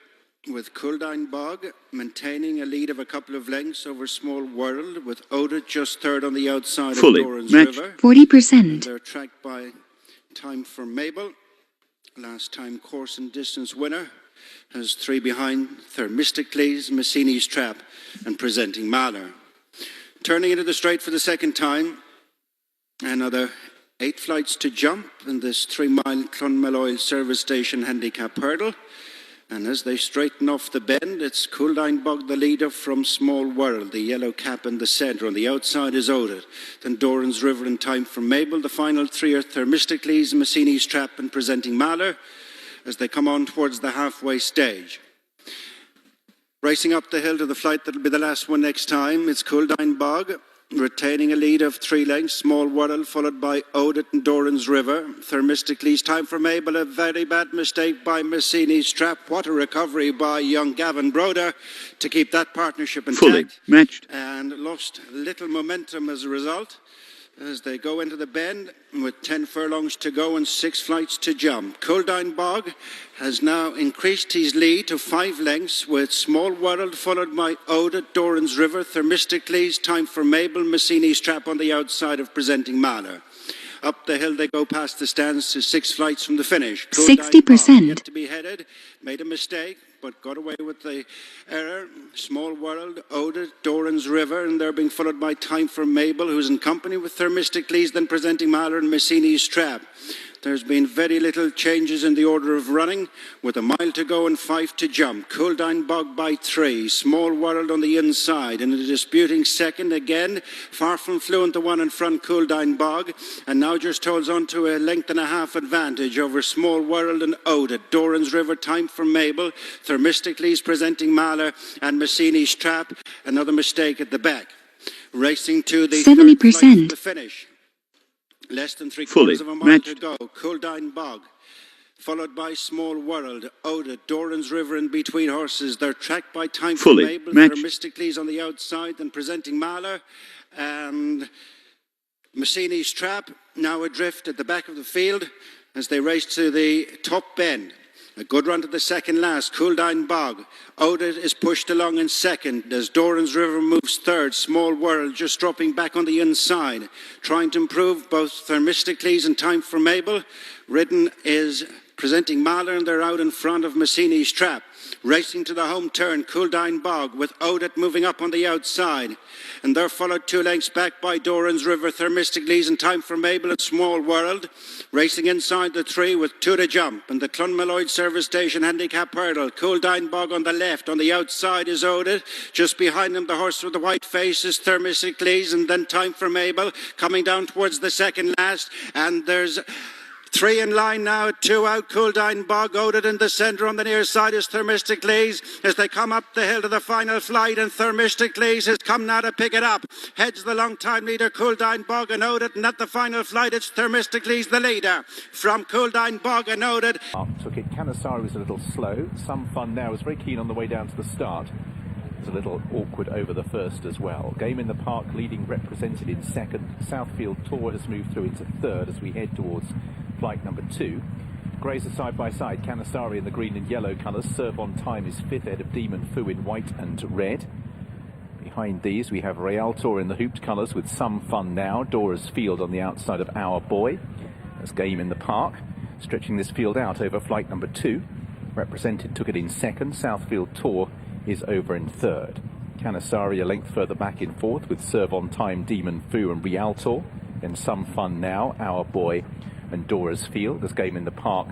with Cooldown Bog maintaining a lead of a couple of lengths over Small World, with Oded just third on the outside Fully of Doran's matched. River. 40%. They're tracked by Time for Mabel, last time course and distance winner, has 3 behind Thermisticles, Massini's Trap and presenting Mahler. Turning into the straight for the second time, another 8 flights to jump in this 3-mile Clonmel service station handicap hurdle. And as they straighten off the bend, it's Cooldown Bog, the leader from Small World, the yellow cap in the centre. On the outside is Oded. Then Doran's River in Time for Mabel. The final 3 are Thermisticles, Massini's Trap and presenting Mahler as they come on towards the halfway stage. Racing up the hill to the flight that'll be the last one next time, it's Cooldown Bog, retaining a lead of 3 lengths. Small World followed by Oded and Doran's River. Thermisticles, Time for Mabel, a very bad mistake by Massini's Trap. What a recovery by young Gavin Broder to keep that partnership intact. Fully matched. And lost little momentum as a result as they go into the bend with 10 furlongs to go and 6 flights to jump. Cooldown Bog has now increased his lead to 5 lengths, with Small World followed by Oded, Doran's River, Thermisticles, Time for Mabel, Massini's Trap on the outside of presenting Mahler. Up the hill they go past the stands to 6 flights from the finish. Cooldown Bog 60%. yet to be headed, made a mistake, but got away with the error. Small World, Oded, Doran's River, and they're being followed by Time for Mabel, who's in company with Thermisticles, then presenting Mahler and Massini's Trap. There's been very little changes in the order of running, with a mile to go and 5 to jump. Cooldown Bog by 3, Small World on the inside, and a disputing second again. Far from fluent, the one in front, Cooldown Bog, and now just holds on to a length and a half advantage over Small World and Oded. Doran's River, Time for Mabel, Thermisticles presenting Mahler and Massini's Trap. Another mistake at the back. Racing to the 70%. third flight to the finish. Less than 3/4 Fully of a mile matched. to go. Cooldown Bog, followed by Small World, Oded, Doran's River in between horses. They're tracked by Time for Fully Mabel, matched. Thermisticles on the outside, then presenting Mahler and Massini's Trap, now adrift at the back of the field as they race to the top bend. A good run to the second last. Cooldown Bog. Oded is pushed along in second as Doran's River moves third. Small World just dropping back on the inside. Trying to improve both Thermisticles and Time for Mabel. Ridden is Presenting Mahler, and they're out in front of Massini's Trap. Racing to the home turn, Couldine Bog, with Odit moving up on the outside. And they're followed 2 lengths back by Doran's River, Thermistic Lees, and Time for Mabel at Small World. Racing inside the 3 with 2 to jump. And the Clonmeloid Service Station Handicap Hurdle. Couldine Bog on the left. On the outside is Odit. Just behind him, the horse with the white face is Thermistic Lees. And then Time for Mabel coming down towards the second last. And there's 3 in line now, 2 out, Couldine Bog, Odit in the centre. On the near side is Thermistic Lees as they come up the hill to the final flight, and Thermistic Lees has come now to pick it up. Heads the long-time leader, Couldine Bog and Odit, and at the final flight it's Thermistic Lees the leader. From Couldine Bog and Odit. Took it. Canisari was a little slow. Some Fun Now was very keen on the way down to the start. It was a little awkward over the first as well. Game in the Park leading represented in second. Southfield Tour has moved through into third as we head towards flight number 2. Greys are side by side. Canisari in the green and yellow colours. Serve on Time is fifth, ahead of Demon Fu in white and red. Behind these we have Realtor in the hooped colours with Some Fun Now. Dora's Field on the outside of Our Boy. That's Game in the Park. Stretching this field out over flight number 2. Represented took it in second. Southfield Tour is over in third. Canisari a length further back in fourth with Serve on Time, Demon Fu and Realtor. Then Some Fun Now, Our Boy and Dora's Field as Game in the Park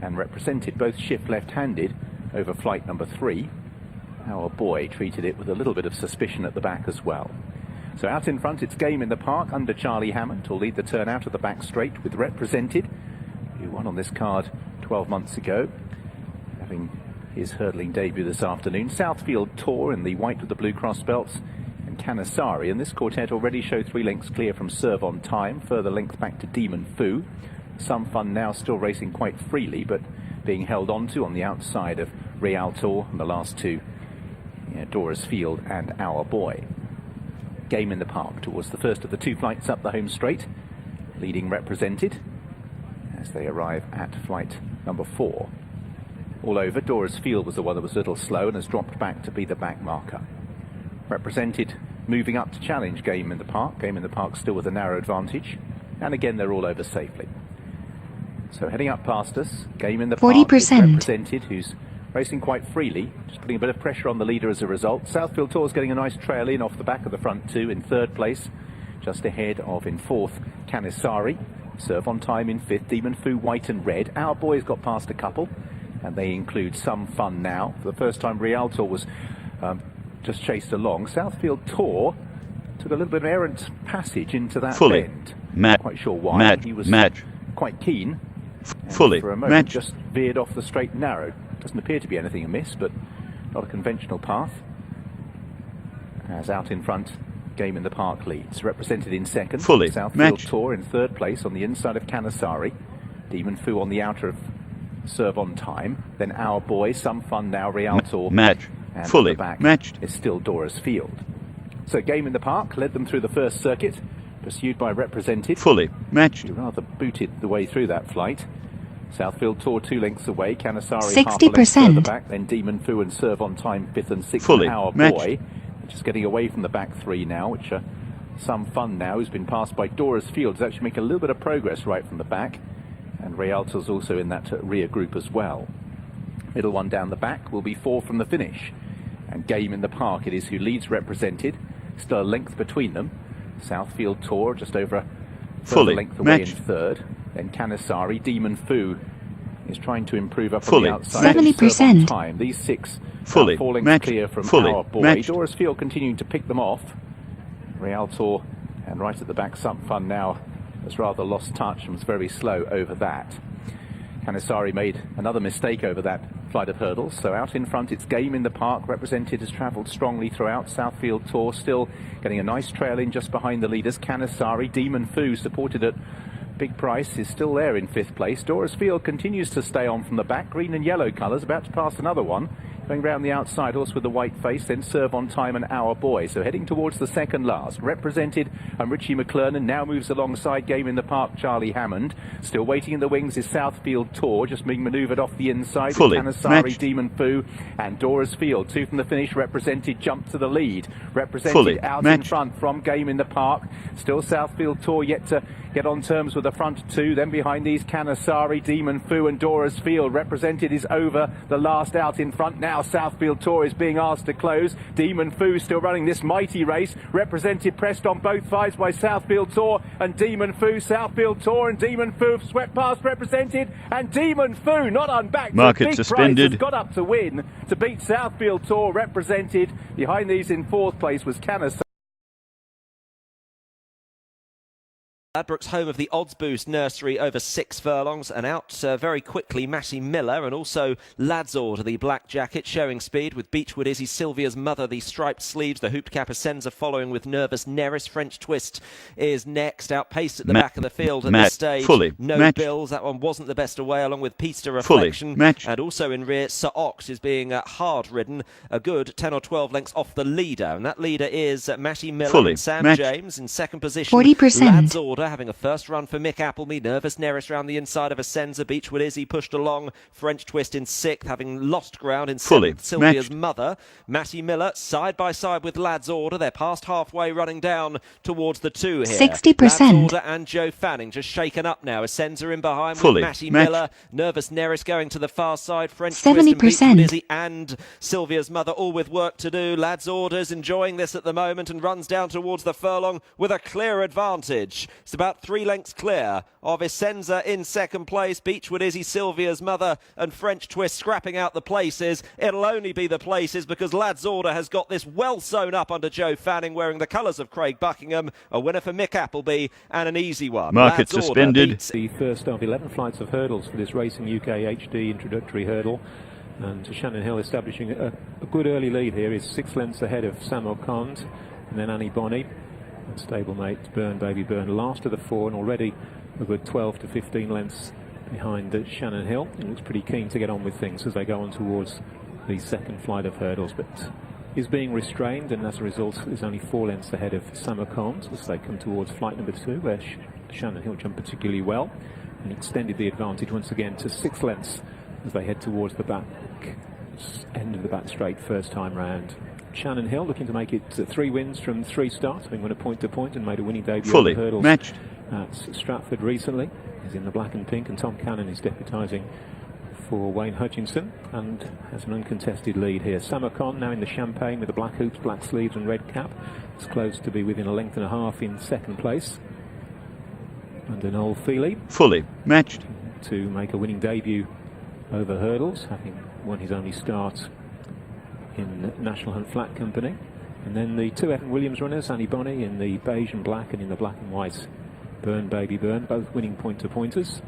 and Represented both shift left-handed over flight number 3. Our Boy treated it with a little bit of suspicion at the back as well. So out in front it's Game in the Park under Charlie Hammond, who'll lead the turn out of the back straight with Represented, who won on this card 12 months ago, having his hurdling debut this afternoon. Southfield Tour in the white with the blue cross belts, and Canisari, and this quartet already show 3 lengths clear from Serve on Time, further length back to Demon Fu. Some Fun Now still racing quite freely, but being held onto on the outside of Realtor and the last 2, Dora's Field and Our Boy. Game in the Park towards the first of the 2 flights up the home straight, leading Represented as they arrive at flight number 4. All over, Dora's Field was the one that was a little slow and has dropped back to be the back marker. Represented moving up to challenge Game in the Park. Game in the Park still with a narrow advantage, and again they're all over safely. So heading up past us, Game in the Park, 40%. Represented, who's racing quite freely, just putting a bit of pressure on the leader as a result. Southfield Tour's getting a nice trail in off the back of the front 2 in third place, just ahead of in fourth Canisari. Serve on Time in fifth, Demon Fu white and red. Our Boy's got past a couple, and they include Some Fun Now. For the first time Realtor was just chased along. Southfield Tour took a little bit of errant passage into that bend. Not quite sure why. He was quite keen. For a moment just veered off the straight and narrow. Doesn't appear to be anything amiss, but not a conventional path. As out in front, Game in the Park leads. Represented in second. Southfield Tour in third place on the inside of Canisari. Demon Fu on the outer of Serve on Time. Then Our Boy, Some Fun Now, Realtor. And fully the back is still Dora's Field. So Game in the Park led them through the first circuit, pursued by Represented. Who rather booted the way through that flight. Southfield Tour 2 lengths away. Canisari 60%. Half a length further back. Then Demon Fu and Serve on Time 5th and 6th. Our Boy just getting away from the back 3 now, which are Some Fun Now, who's been passed by Dora's Field, is actually making a little bit of progress right from the back. And Realtor's also in that rear group as well. Middle one down the back will be 4 from the finish. And Game in the Park it is who leads Represented. Still a length between them. Southfield Tour just over a further length away in third. Then Canisari. Demon Fu is trying to improve up on the outside. 70%. Time. These 6 are 4 lengths clear from Our Boy. Dora's Field continuing to pick them off. Realtor and right at the back Some Fun Now has rather lost touch and was very slow over that. Canisari made another mistake over that flight of hurdles. So out in front it's Game in the Park. Represented has travelled strongly throughout. Southfield Tour still getting a nice trail in just behind the leaders. Canisari. Demon Fu, supported at big price, is still there in 5th place. Dora's Field continues to stay on from the back. Green and yellow colours, about to pass another one Going round the outside, horse with the white face, then Serve on Time and Our Boy. So heading towards the second last. Represented Richie McClernand, now moves alongside Game in the Park, Charlie Hammond. Still waiting in the wings is Southfield Tour, just being manoeuvred off the inside. Fully Canasari, matched. Demon Fu and Dora's Field. Two from the finish. Represented Jump to the lead. Represented Fully out matched. in front from Game in the Park. Still Southfield Tour yet to get on terms with the front two. Then behind these Canasari, Demon Fu and Dora's Field. Represented is over the last out in front now. Southfield Tour is being asked to close. Demon Fu still running this mighty race. Represented pressed on both sides by Southfield Tour and Demon Fu. Southfield Tour and Demon Fu have swept past Represented, and Demon Fu not unbacked. Market Big suspended. Price has got up to win to beat Southfield Tour. Represented behind these in fourth place was Canasari. Ladbrokes, home of the Odds Boost Nursery, over 6 furlongs, and out very quickly Matty Miller, and also Lad's Order, the black jacket, showing speed with Beechwood Izzy, Sylvia's Mother, the striped sleeves, the hooped cap Ascenza following with Nervous Neris. French Twist is next, outpaced at the back of the field at this stage. Fully no matched. bills, that one wasn't the best away, along with Pista Fully Reflection. matched. And also in rear, Sir Ox is being hard ridden, a good 10 or 12 lengths off the leader, and that leader is Matty Miller. Fully and Sam matched. James in second position. 40%. Lad's Order having a first run for Mick Appleby. Nervous Neris round the inside of Ascenza. Beechwood Izzy pushed along. French Twist in sixth, having lost ground in Fully seventh. Sylvia's matched. Mother. Matty Miller side by side with Lad's Order. They're past halfway, running down towards the two here. 60%. Lad's Order and Joe Fanning just shaken up now. Ascenza in behind Fully with Matty matched. Miller. Nervous Neris going to the far side. French Twist and 70%. Beechwood Izzy and Sylvia's Mother, all with work to do. Lad's Order's enjoying this at the moment and runs down towards the furlong with a clear advantage. It's about 3 lengths clear of Ascenza in second place. Beechwood Izzy, Sylvia's Mother and French Twist scrapping out the places. It'll only be the places because Lad's Order has got this well sewn up under Joe Fanning, wearing the colours of Craig Buckingham. A winner for Mick Appleby and an easy one. Market Lad's Order suspended. beats The first of 11 flights of hurdles for this Racing UK HD introductory hurdle. And Shannon Hill establishing a good early lead here. Is 6 lengths ahead of Sam O'Connor and then Annie Bonny. And stablemate Burn Baby Burn last of the 4, and already a good 12 to 15 lengths behind Shannon Hill. He looks pretty keen to get on with things as they go on towards the second flight of hurdles, but is being restrained, and as a result is only 4 lengths ahead of Sam O'Connor as they come towards flight number 2, where Shannon Hill jumped particularly well and extended the advantage once again to 6 lengths as they head towards the back end of the back straight first time round. Shannon Hill looking to make it 3 wins from 3 starts, having won a point-to-point and made a winning debut Fully on the hurdles matched. at Stratford recently. He's in the black and pink, and Tom Cannon is deputising for Wayne Hutchinson and has an uncontested lead here. Sam O'Connor now in the champagne with the black hoops, black sleeves and red cap. It's close to be within a length and a half in second place. Under Noel Feely. Fully matched. To make a winning debut over hurdles, having won his only start in National Hunt Flat Company. And then the 2 Evan Williams runners, Annie Bonny in the beige and black, and in the black and white Burn Baby Burn, both winning point-to-pointers.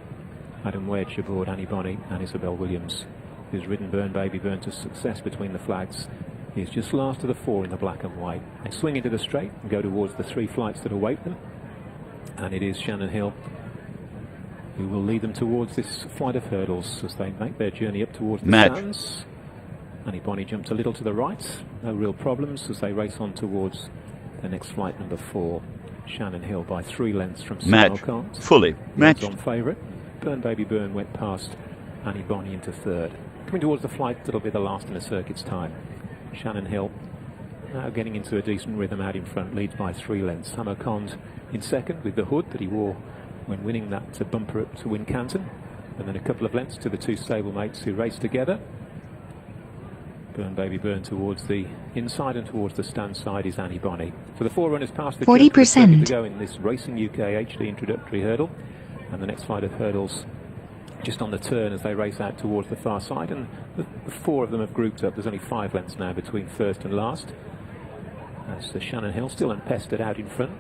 Adam Wedge aboard Annie Bonny and Isabel Williams, who's ridden Burn Baby Burn to success between the flags. He's just last of the 4 in the black and white. They swing into the straight and go towards the 3 flights that await them. And it is Shannon Hill who will lead them towards this flight of hurdles as they make their journey up towards the stands. Annie Bonny jumped a little to the right, no real problems as they race on towards the next flight number 4. Shannon Hill by 3 lengths from Sam O'Connor. Fully matched. On favourite. Burn Baby Burn went past Annie Bonny into 3rd. Coming towards the flight that'll be the last in the circuit's time. Shannon Hill now getting into a decent rhythm out in front, leads by 3 lengths. Sam O'Connor in second with the hood that he wore when winning that bumper up to Wincanton, and then a couple of lengths to the 2 stablemates who raced together. Burn Baby Burn towards the inside, and towards the stand side is Annie Bonny. So the 4 runners past the 40% to go in this Racing UK HD introductory hurdle, and the next flight of hurdles just on the turn as they race out towards the far side, and the 4 of them have grouped up. There's only 5 lengths now between first and last. That's the Shannon Hill still unpestered out in front,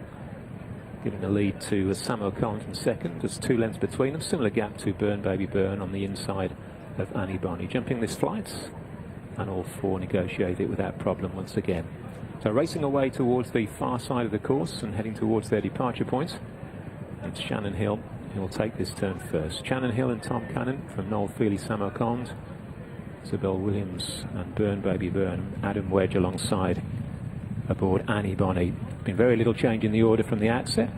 giving the lead to Sam O'Connor in second. There's 2 lengths between them, similar gap to Burn Baby Burn on the inside of Annie Bonny. Jumping this flight, and all 4 negotiate it without problem once again. So racing away towards the far side of the course and heading towards their departure point. It's Shannon Hill who will take this turn first. Shannon Hill and Tom Cannon from Noel Feely, Sam O'Connor. Isabel Williams and Burn Baby Burn, Adam Wedge alongside aboard Annie Bonny. Been very little change in the order from the outset,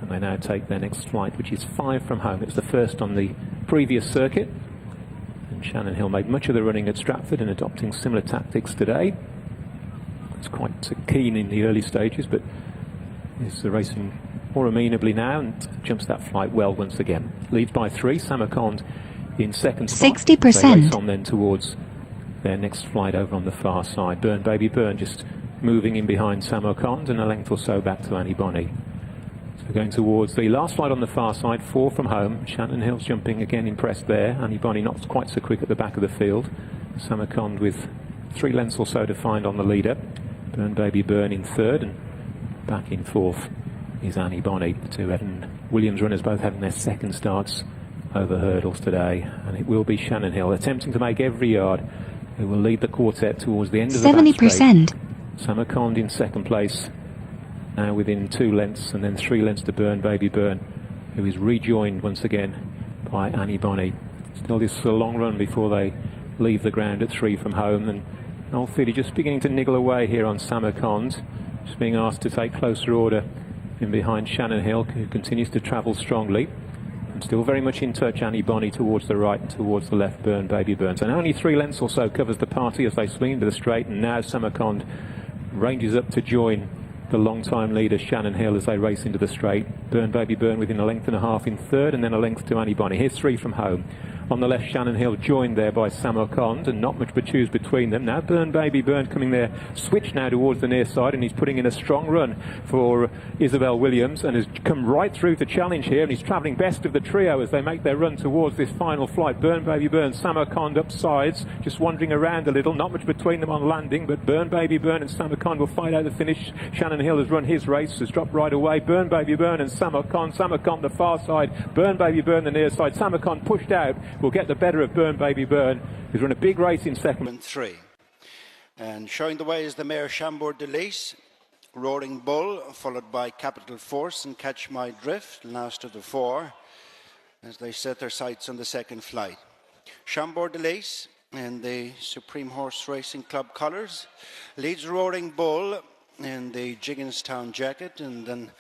and they now take their next flight, which is 5 from home. It's the first on the previous circuit, and Shannon Hill made much of the running at Stratford and adopting similar tactics today. It's quite keen in the early stages, but is racing more amenably now and jumps that flight well once again. Leads by 3, Samarkand in second spot. 60%. They race on then towards their next flight over on the far side. Burn Baby Burn just moving in behind Samarkand and a length or so back to Annie Bonny. So going towards the last flight on the far side, 4 from home. Shannon Hill's jumping again, impressed there. Annie Bonny not quite so quick at the back of the field. Samarkand with 3 lengths or so to find on the leader. Burn Baby Burn in third, and back in fourth is Annie Bonny. The 2 Evan Williams runners both having their second starts over hurdles today, and it will be Shannon Hill attempting to make every yard, who will lead the quartet towards the end of the 70%. Samarkand in second place, now within 2 lengths, and then 3 lengths to Burn Baby Burn, who is rejoined once again by Annie Bonny. Still this a long run before they leave the ground at 3 from home, and Noel Feely just beginning to niggle away here on Samarkand, just being asked to take closer order in behind Shannon Hill, who continues to travel strongly. And still very much in touch, Annie Bonny towards the right, towards the left, Burn Baby Burn. And only 3 lengths or so covers the party as they swing into the straight, and now Samarkand ranges up to join the long-time leader Shannon Hill as they race into the straight. Burn Baby Burn within a length and a half in third, and then a length to Annie Bonny. Here's 3 from home. On the left, Shannon Hill joined there by Samarkand, and not much but choose between them. Now Burn Baby Burn coming there, switch now towards the near side, and he's putting in a strong run for Isabel Williams, and has come right through to challenge here, and he's travelling best of the trio as they make their run towards this final flight. Burn Baby Burn, Samarkand up sides, just wandering around a little, not much between them on landing, but Burn Baby Burn and Samarkand will fight out the finish. Shannon Hill has run his race, has dropped right away. Burn Baby Burn and Samarkand the far side, Burn Baby Burn the near side. Samarkand pushed out, will get the better of Burn Baby Burn, who's run a big race in second. And 3. And showing the way is the mare Chambord de Lys, Roaring Bull, followed by Capital Force and Catch My Drift, last of the 4, as they set their sights on the second flight. Chambord de Lys in the Supreme Horse Racing Club colours, leads Roaring Bull in the Jigginstown jacket, and then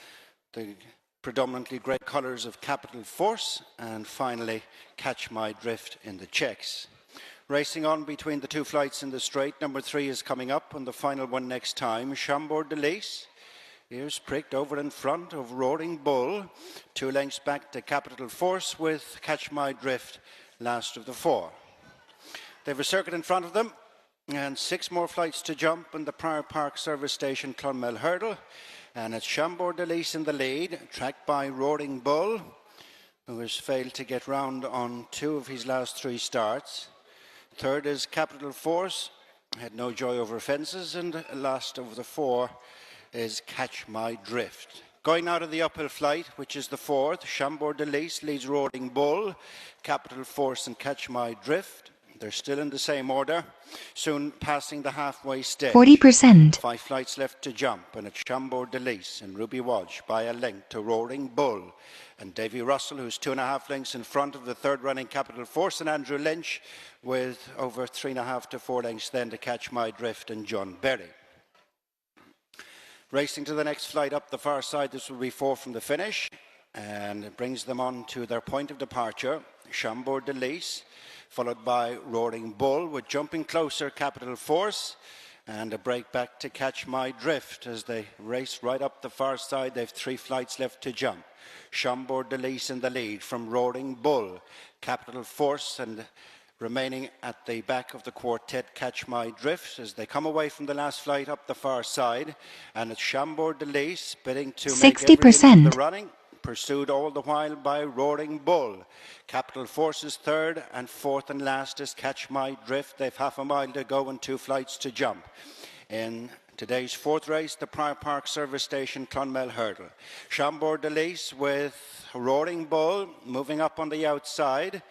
the predominantly grey colours of Capital Force, and finally Catch My Drift in the checks. Racing on between the 2 flights in the straight, number 3 is coming up on the final one next time. Chambord de Lys, ears pricked over in front of Roaring Bull, 2 lengths back to Capital Force with Catch My Drift last of the 4. They have a circuit in front of them and 6 more flights to jump in the Prior Park Service Station Clonmel Hurdle. And it's Chambord de Lys in the lead, tracked by Roaring Bull, who has failed to get round on 2 of his last 3 starts. Third is Capital Force, had no joy over fences, and last of the 4 is Catch My Drift. Going out of the uphill flight, which is the 4th, Chambord de Lys leads Roaring Bull, Capital Force and Catch My Drift. They're still in the same order, soon passing the halfway stage. 40%. 5 flights left to jump, and it's Chambord de Lys and Ruby Wadge by a length to Roaring Bull. And Davy Russell, who's 2.5 lengths in front of the 3rd running Capital Force, and Andrew Lynch with over 3.5 to 4 lengths then to Catch My Drift and John Berry. Racing to the next flight up the far side, this will be 4 from the finish, and it brings them on to their point of departure. Chambord de Lys, followed by Roaring Bull, with jumping closer Capital Force, and a break back to Catch My Drift as they race right up the far side. They've 3 flights left to jump. Chambord de Lys in the lead from Roaring Bull, Capital Force, and remaining at the back of the quartet, Catch My Drift, as they come away from the last flight up the far side. And it's Chambord de Lys bidding to make everything of the running, pursued all the while by Roaring Bull. Capital Force is 3rd, and 4th and last is Catch My Drift. They've half a mile to go and 2 flights to jump. In today's 4th race, the Prior Park Service Station Clonmel Hurdle. Chambord de Lys with Roaring Bull moving up on the outside,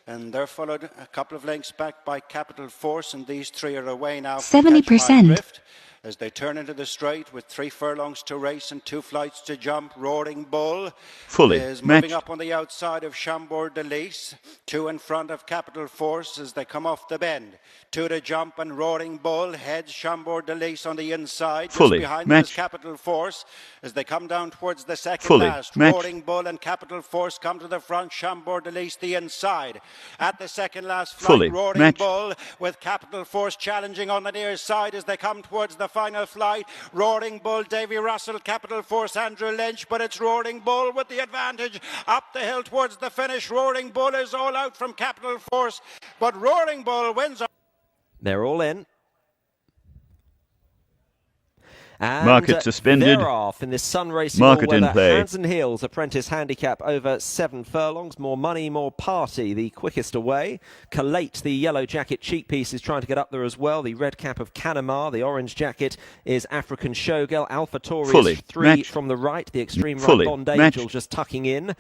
and they're followed a couple of lengths back by Capital Force, and these 3 are away now. 70%. as they turn into the straight with 3 furlongs to race and 2 flights to jump. Roaring Bull Fully is moving matched. up on the outside of Chambord de Lys. 2 in front of Capital Force as they come off the bend. 2 to jump, and Roaring Bull heads Chambord de Lys on the inside. Fully Just behind them is matched. Capital Force as they come down towards the second Fully last. matched. Roaring Bull and Capital Force come to the front. Chambord de Lys the inside. At the second last flight, Fully Roaring matched. Bull with Capital Force challenging on the near side as they come towards the final flight. Roaring Bull, Davy Russell, Capital Force, Andrew Lynch, but it's Roaring Bull with the advantage up the hill towards the finish. Roaring Bull is all out from Capital Force, but Roaring Bull wins. They're all in. And Market suspended. they're off in this sun racing Market all-weather in play. hands and heels apprentice handicap over 7 furlongs. More money, more party, the quickest away. Collate, the yellow jacket cheek piece, is trying to get up there as well. The red cap of Canamar, the orange jacket is African Showgirl. Alpha Tauri Fully is 3 matched. from the right. The extreme right Fully Bond Angel matched. just tucking in.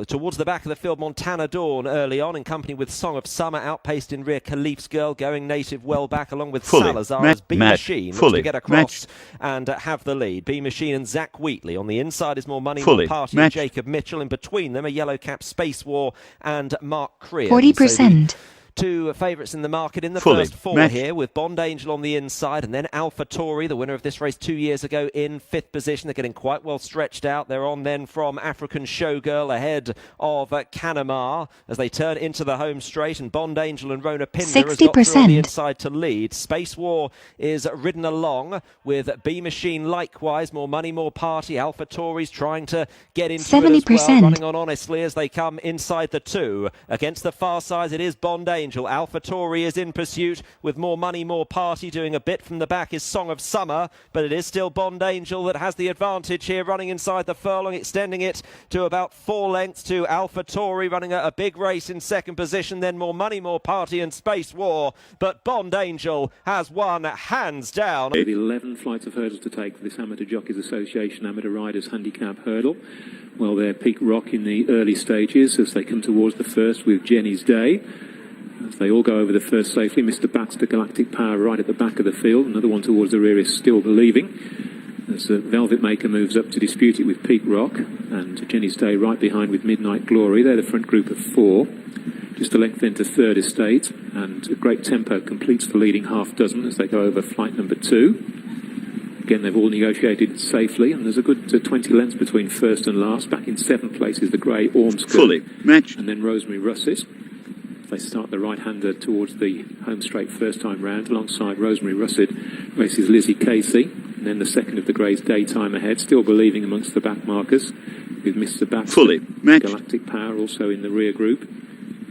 Towards the back of the field, Montana Dawn early on in company with Song of Summer. Outpaced in rear, Khalif's Girl going native well back along with Fully Salazar matched. as B Matched. Machine looks Fully to get across matched. and have the lead. B Machine and Zach Wheatley. On the inside is More Money, Fully More Party matched. and Jacob Mitchell. In between them, a yellow cap Space War and Mark Crean. 40%. Two favourites in the market in the Fully first 4 matched. here, with Bond Angel on the inside and then Alpha Tauri, the winner of this race 2 years ago, in 5th position. They're getting quite well stretched out. They're on then from African Showgirl ahead of Canamar as they turn into the home straight, and Bond Angel and Rona Pinder has got through on the 60%. inside to lead. Space War is ridden along with B Machine likewise. More Money, More Party. Alpha Tauri's trying to get into it as well, 70%. running on honestly as they come inside the 2. Against the far side, it is Bond Angel. Alpha Tauri is in pursuit with More Money, More Party. Doing a bit from the back is Song of Summer, but it is still Bond Angel that has the advantage here, running inside the furlong, extending it to about 4 lengths to Alpha Tauri, running a big race in 2nd position. Then More Money, More Party and Space War, but Bond Angel has won hands down. 11 flights of hurdles to take for this Amateur Jockeys Association Amateur Riders Handicap Hurdle. Well, they're Peak Rock in the early stages as they come towards the first with Jenny's Day. As they all go over the first safely, Mr. Baxter, Galactic Power right at the back of the field. Another one towards the rear is Still Believing. As Velvet Maker moves up to dispute it with Peak Rock, and Jenny's Day right behind with Midnight Glory. They're the front group of 4. Just a length into 3rd estate, and a Great Tempo completes the leading half dozen as they go over flight number 2. Again, they've all negotiated safely, and there's a good 20 lengths between first and last. Back in 7th place is the grey Ormskirk. Fully matched. And then Rosemary Russet. They start the right-hander towards the home straight first time round. Alongside Rosemary Russet races Lizzie Casey. And then the second of the Greys, Daytime Ahead. Still Believing amongst the back markers with Mr. Baxter. Fully matched. Galactic Power also in the rear group.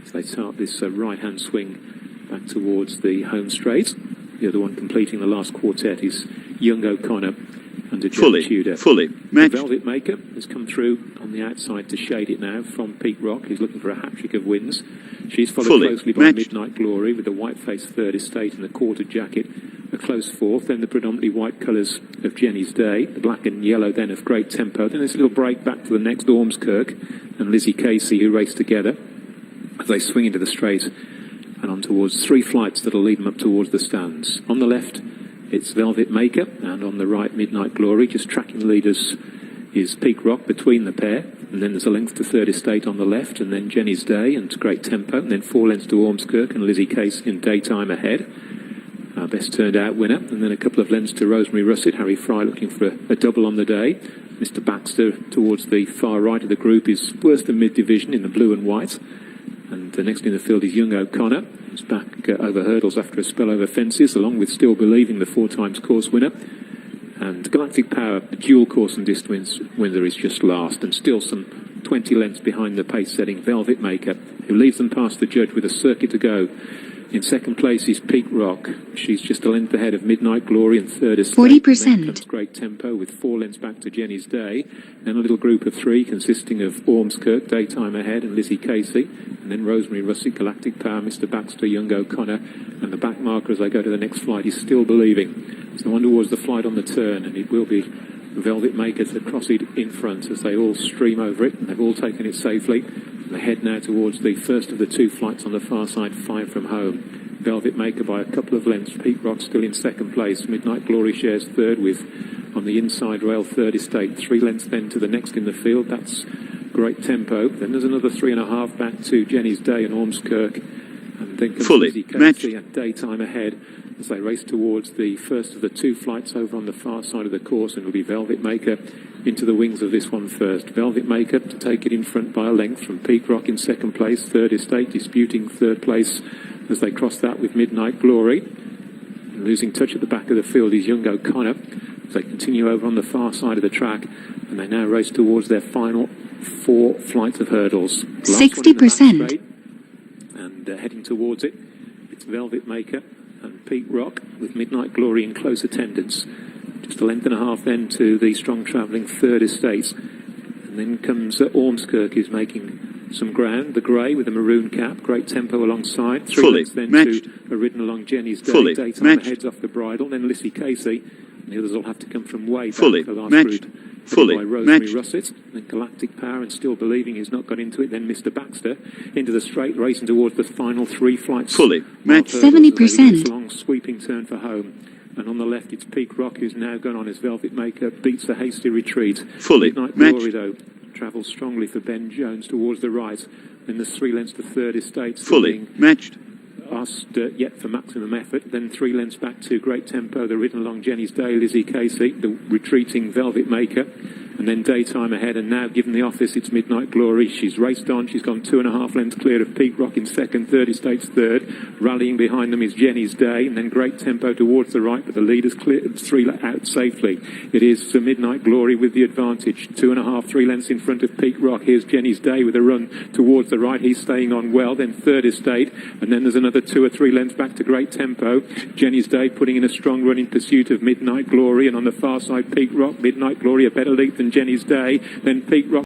So they start this right-hand swing back towards the home straight. The other one completing the last quartet is Young O'Connor under Jeff Fully Tudor. Fully The matched. Velvet Maker has come through on the outside to shade it now from Peak Rock. He's looking for a hat-trick of wins. She's followed Fully closely by matched. Midnight Glory with the white-faced 3rd estate and the quarter jacket, a close 4th. Then the predominantly white colours of Jenny's Day, the black and yellow then of Great Tempo. Then there's a little break back to the next Ormskirk and Lizzie Casey, who race together as they swing into the straight and on towards 3 flights that'll lead them up towards the stands. On the left, it's Velvet Maker, and on the right, Midnight Glory. Just tracking the leaders is Peak Rock between the pair, and then there's a length to 3rd estate on the left, and then Jenny's Day and Great Tempo, and then 4 lengths to Ormskirk and Lizzie Case in Daytime Ahead. Our best turned out winner, and then a couple of lengths to Rosemary Russet. Harry Fry looking for a double on the day. Mr. Baxter towards the far right of the group is worse than mid-division in the blue and white. And the next in the field is Young O'Connor, who's back over hurdles after a spell over fences, along with Still Believing, the 4 times course winner. And Galactic Power, the dual course and distance winner, is just last, and still some 20 lengths behind the pace-setting Velvet Maker, who leads them past the judge with a circuit to go. In 2nd place is Peak Rock. She's just a length ahead of Midnight Glory and 3rd estate. 40%. Then comes Great Tempo with 4 lengths back to Jenny's Day. Then a little group of 3 consisting of Ormskirk, Daytime Ahead and Lizzie Casey. And then Rosemary Russet, Galactic Power, Mr. Baxter, Young O'Connor. And the back marker as they go to the next flight is Still Believing. So on towards the flight on the turn, and it will be Velvet Makers that cross it in front as they all stream over it. They've all taken it safely. They head now towards the first of the 2 flights on the far side, 5 from home. Velvet Maker by a couple of lengths. Peak Rock still in second place. Midnight Glory shares third with, on the inside rail, Third Estate. 3 lengths then to the next in the field. That's Great Tempo. Then there's another 3.5 back to Jenny's Day and Ormskirk. And then comes Easy Casey at Daytime Ahead as they race towards the first of the 2 flights over on the far side of the course, and it'll be Velvet Maker into the wings of this one first. Velvet Maker to take it in front by a length from Peak Rock in second place. Third Estate disputing third place as they cross that with Midnight Glory. And losing touch at the back of the field is Young O'Connor as they continue over on the far side of the track, and they now race towards their final 4 flights of hurdles. 60%. And heading towards it, it's Velvet Maker and Peak Rock with Midnight Glory in close attendance. Just a length and a half then to the strong travelling Third Estate. And then comes Ormskirk, who's making some ground. The grey with the maroon cap, Great Tempo alongside. 3 lengths then to a ridden along Jenny's Day. Daytime Ahead's off the bridle. Then Lissy Casey. And the others will have to come from way back. The last route by Rosemary Russet. Then Galactic Power and Still Believing he's not got into it. Then Mr. Baxter into the straight, racing towards the final 3 flights. 70%. Long sweeping turn for home. And on the left, it's Peak Rock, who's now gone on as Velvet Maker, beats the hasty retreat. Midnight Glory, though, travels strongly for Ben Jones towards the right. Then there's 3 lengths to Third Estate. Asked yet for maximum effort. Then 3 lengths back to Great Tempo, the ridden along Jenny's Day, Lizzie Casey, the retreating Velvet Maker. And then Daytime Ahead, and now given the office, it's Midnight Glory. She's raced on. She's gone 2.5 lengths clear of Peak Rock in second. Third Estate's third. Rallying behind them is Jenny's Day, and then Great Tempo towards the right, but the leader's clear 3 out safely. It is Midnight Glory with the advantage. 2.5, 3 lengths in front of Peak Rock. Here's Jenny's Day with a run towards the right. He's staying on well. Then Third Estate, and then there's another 2 or 3 lengths back to Great Tempo. Jenny's Day putting in a strong run in pursuit of Midnight Glory, and on the far side, Peak Rock. Midnight Glory a better lead than Jenny's Day. Then Peak Rock.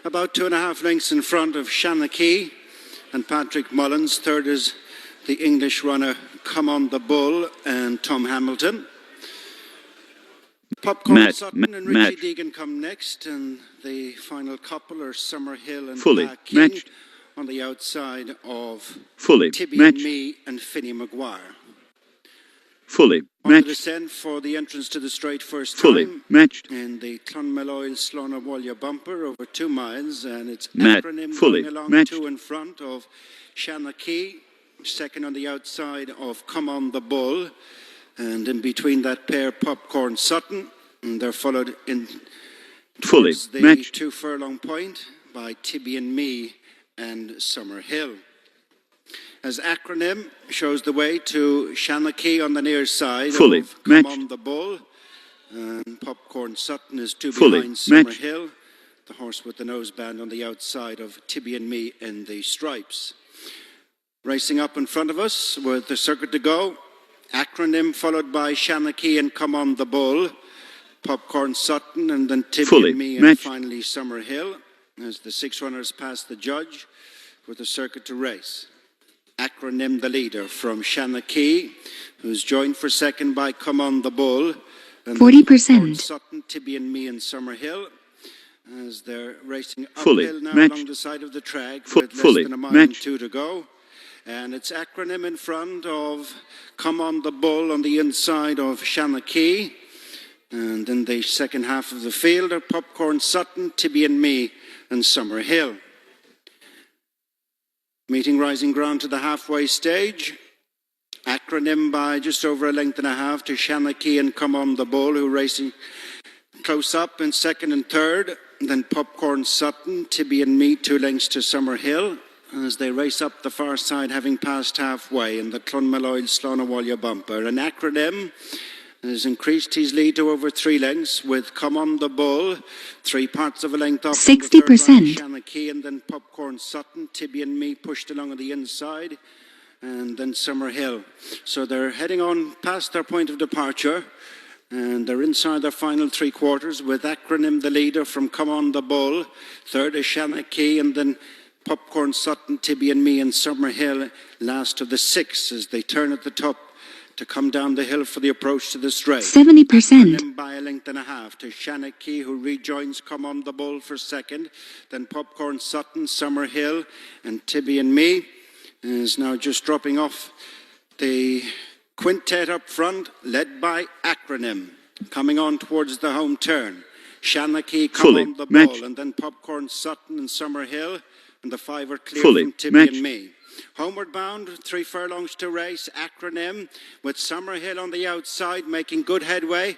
About 2.5 lengths in front of Shanachie and Patrick Mullins. Third is the English runner Come On the Bull and Tom Hamilton. Popcorn Sutton and Richie Deegan come next, and the final couple are Summerhill and Black King on the outside of Tibby and Me and Finney Maguire. On the descent for the entrance to the straight first time in the Clonmel Slonawalla bumper over 2 miles, and it's acronym going along 2 in front of Shanachie, second on the outside of Come On the Bull, and in between that pair Popcorn Sutton, and they're followed in towards the 2 furlong point by Tibby and Me and Summerhill. As acronym shows the way to Shanachie on the near side of Come On the Bull, and Popcorn Sutton is 2 behind Summerhill, the horse with the noseband on the outside of Tibby and Me in the stripes. Racing up in front of us with the circuit to go, acronym followed by Shanachie and Come On the Bull, Popcorn Sutton, and then Tibby and Me, and finally Summerhill, as the 6 runners pass the judge with the circuit to race. Acronym the leader from Shanachie, who's joined for second by Come On the Bull, and 40%. Sutton, Tibby and Me and Summerhill, as they're racing uphill now along the side of the track with less than 1 mile and 2 to go. And it's acronym in front of Come On the Bull on the inside of Shanachie. And in the second half of the field are Popcorn Sutton, Tibby and Me and Summerhill. Meeting rising ground to the halfway stage. Acronym by just over 1.5 lengths to Shanachie and Come On the Bull, who are racing close up in second and third. Then Popcorn Sutton, Tibby and Me, 2 lengths to Summerhill, as they race up the far side, having passed halfway in the Clonmel Slonawalla bumper. And acronym has increased his lead to over 3 lengths with Come On the Bull, 3/4 of a length off 60%. Shanachie, and then Popcorn Sutton, Tibby and Me pushed along on the inside, and then Summerhill. So they're heading on past their point of departure, and they're inside their final 3/4 with acronym the leader from Come On the Bull. Third is Shanachie, and then Popcorn Sutton, Tibby and Me and Summerhill last of the 6 as they turn at the top to come down the hill for the approach to the straight. 70%. By a length and a half to Shanachie, who rejoins Come On the Bull for second. Then Popcorn Sutton, Summerhill, and Tibby and Me is now just dropping off the quintet up front, led by Acronym, coming on towards the home turn. Shanachie, Come On the Bull, and then Popcorn Sutton and Summerhill, and the five are clear from Tibby and Me. Homeward bound, 3 furlongs to race, Acronym, with Summerhill on the outside, making good headway.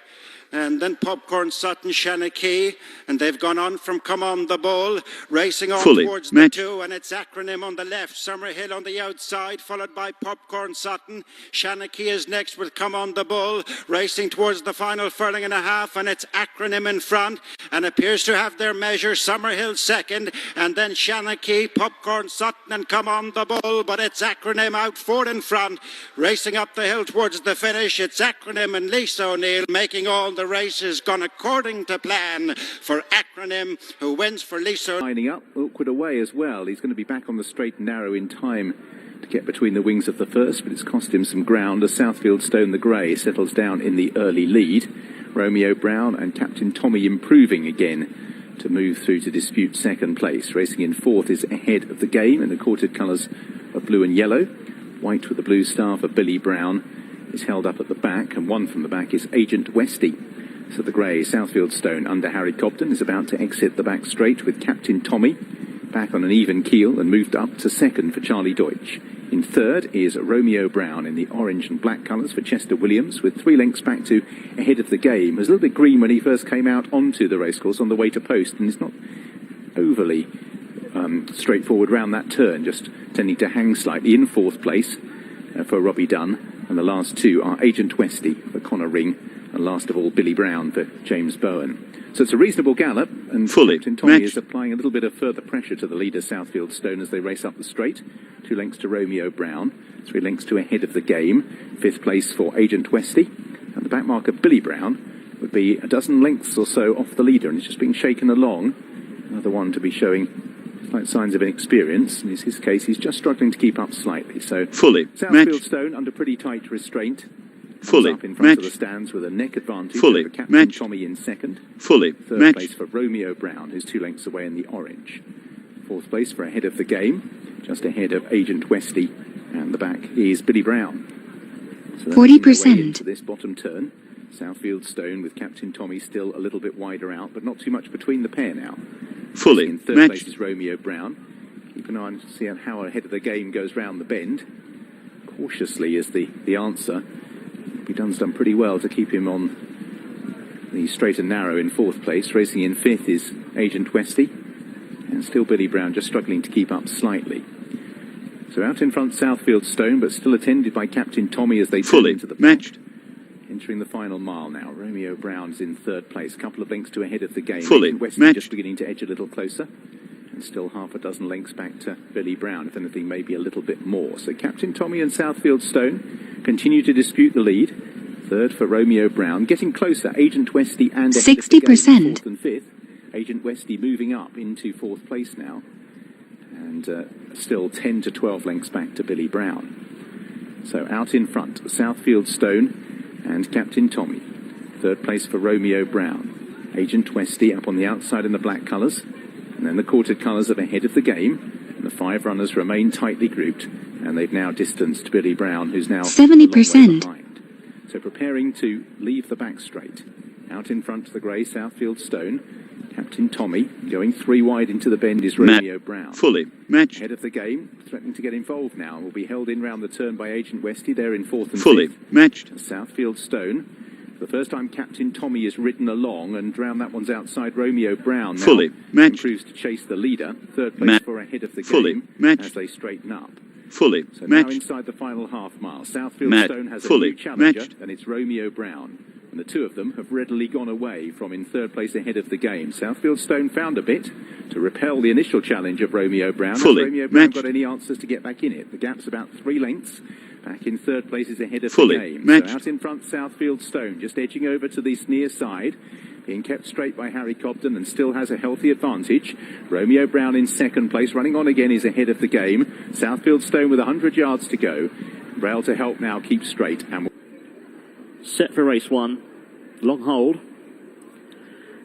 And then Popcorn Sutton, Shanachie, and they've gone on from Come On the Bull, racing on towards the 2, and it's Acronym on the left, Summerhill on the outside, followed by Popcorn Sutton. Shanachie is next with Come On the Bull, racing towards the final furlong and a half, and it's Acronym in front, and appears to have their measure, Summerhill second, and then Shanachie, Popcorn Sutton, and Come On the Bull, but it's Acronym out 4 in front, racing up the hill towards the finish. It's Acronym and Lisa O'Neill making all the race has gone according to plan for Acronym, who wins for Lisa. Lining up, awkward away as well. He's going to be back on the straight and narrow in time to get between the wings of the first, but it's cost him some ground as Southfield Stone the Grey settles down in the early lead. Romeo Brown and Captain Tommy improving again to move through to dispute second place. Racing in fourth is Ahead of the Game in the quartered colours of blue and yellow. White with the blue star for Billy Brown is held up at the back, and one from the back is Agent Westy. So the Grey Southfield Stone under Harry Cobden is about to exit the back straight with Captain Tommy back on an even keel and moved up to second for Charlie Deutsch. In third is Romeo Brown in the orange and black colours for Chester Williams, with 3 lengths back to Ahead of the Game. He was a little bit green when he first came out onto the racecourse on the way to post, and it's not overly straightforward round that turn, just tending to hang slightly. In fourth place for Robbie Dunn, and the last 2 are Agent Westy for Connor Ring, and last of all Billy Brown for James Bowen. So it's a reasonable gallop, and Captain Tommy is applying a little bit of further pressure to the leader Southfield Stone as they race up the straight. 2 lengths to Romeo Brown, 3 lengths to Ahead of the Game, 5th place for Agent Westy, and the back marker Billy Brown would be a dozen lengths or so off the leader, and it's just being shaken along. Another one to be showing slight signs of inexperience. In his case, he's just struggling to keep up slightly. So Southfield Stone under pretty tight restraint. Up in front of the stands with a neck advantage over Captain Tommy in second. Third place for Romeo Brown, who's 2 lengths away in the orange. Fourth place for Ahead of the Game, just ahead of Agent Westy, and the back is Billy Brown. So 40% into this bottom turn. Southfield Stone with Captain Tommy still a little bit wider out, but not too much between the pair now. In third place is Romeo Brown. Keep an eye on to see how Ahead of the Game goes round the bend. Cautiously is the answer. Dunn's done pretty well to keep him on the straight and narrow in fourth place. Racing in fifth is Agent Westy, and still Billy Brown just struggling to keep up slightly. So out in front Southfield Stone, but still attended by Captain Tommy as they turn into the matched. Entering the final mile now. Romeo Brown's in third place, couple of lengths to Ahead of the Game. Agent Westy just beginning to edge a little closer, and still half a dozen lengths back to Billy Brown, if anything maybe a little bit more. So Captain Tommy and Southfield Stone continue to dispute the lead. Third for Romeo Brown, getting closer. Agent Westy and 60%. Fourth and fifth. Agent Westy moving up into fourth place now, and still 10 to 12 lengths back to Billy Brown. So out in front, Southfield Stone and Captain Tommy. Third place for Romeo Brown. Agent Westy up on the outside in the black colours, and then the quartered colours of Ahead of the Game. And the 5 runners remain tightly grouped, and they've now distanced Billy Brown, who's now 70% behind. So preparing to leave the back straight. Out in front of the grey Southfield Stone, Captain Tommy. Going 3 wide into the bend is Romeo Brown. Ahead of the Game, threatening to get involved now, will be held in round the turn by Agent Westy. They're in fourth and fifth. Southfield Stone. For the first time, Captain Tommy is ridden along, and round that one's outside Romeo Brown now improves to chase the leader. Third place for Ahead of the Game as they straighten up. So now inside the final half mile, Southfield Stone has a new challenger, and it's Romeo Brown. And the 2 of them have readily gone away from in third place Ahead of the Game. Southfield Stone found a bit to repel the initial challenge of Romeo Brown. Has Romeo Brown got any answers to get back in it? The gap's about 3 lengths. Back in third place is Ahead of the Game. So out in front, Southfield Stone, just edging over to this near side, being kept straight by Harry Cobden, and still has a healthy advantage. Romeo Brown in second place, running on again is Ahead of the Game. Southfield Stone with 100 yards to go. Rail to help now, keep straight. And Set for race 1. Long hold.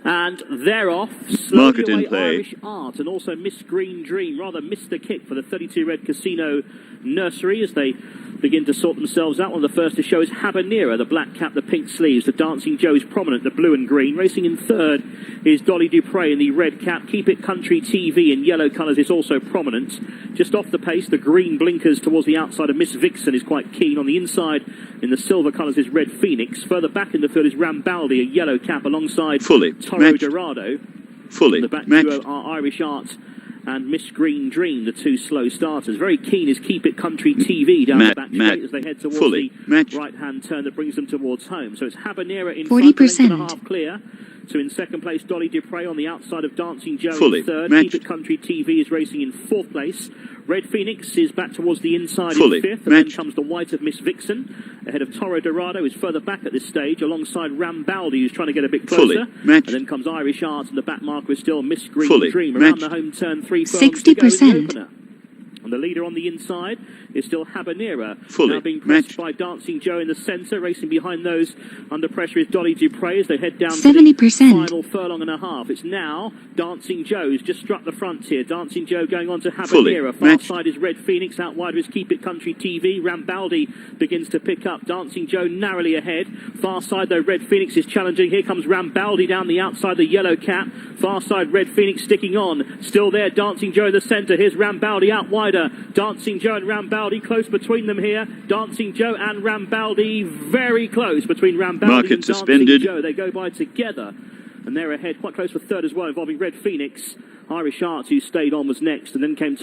And they're off. Slowly Market in away play. Irish Art and also Miss Green Dream. Rather missed the kick for the 32 Red Casino Nursery as they begin to sort themselves out. One of the first to show is Habanera, the black cap, the pink sleeves. The Dancing Joe is prominent, the blue and green. Racing in third is Dolly Dupre in the red cap. Keep It Country TV in yellow colours is also prominent. Just off the pace, the green blinkers towards the outside of Miss Vixen is quite keen. On the inside, in the silver colours, is Red Phoenix. Further back in the field is Rambaldi, a yellow cap, alongside Fully Toro matched. Dorado. Fully In the back matched. duo are Irish Art and Miss Green Dream, the two slow starters. Very keen is Keep It Country TV down the back straight as they head towards Fully the matched. right-hand turn that brings them towards home. So it's Habanera in 40%. front, a length and a half clear. So in second place, Dolly Dupre on the outside of Dancing Joe Fully in third. matched. Keep It Country TV is racing in fourth place. Red Phoenix is back towards the inside Fully in fifth. And then matched. comes the white of Miss Vixen, ahead of Toro Dorado, who's further back at this stage, alongside Rambaldi, who's trying to get a bit closer. Fully matched. And then comes Irish Art, and the back marker is still Miss Green Fully Dream. Around matched. the home turn, 3 furlongs to go in the 60%. opener. And the leader on the inside is still Habanera. Fully now being pressed matched. by Dancing Joe in the centre. Racing behind those under pressure is Dolly Dupre as they head down to 70%. the final furlong and a half. It's now Dancing Joe who's just struck the frontier. Dancing Joe going on to Fully Habanera. Far matched. side is Red Phoenix. Out wide is Keep It Country TV. Rambaldi begins to pick up. Dancing Joe narrowly ahead. Far side though, Red Phoenix is challenging. Here comes Rambaldi down the outside, the yellow cap. Far side, Red Phoenix sticking on. Still there, Dancing Joe in the centre. Here's Rambaldi out wider. Dancing Joe and Rambaldi close between them here. Dancing Joe and Rambaldi very close between Rambaldi Market and Dancing suspended. Joe. They go by together. And they're ahead, quite close for third as well, involving Red Phoenix. Irish Art, who stayed on, was next, and then came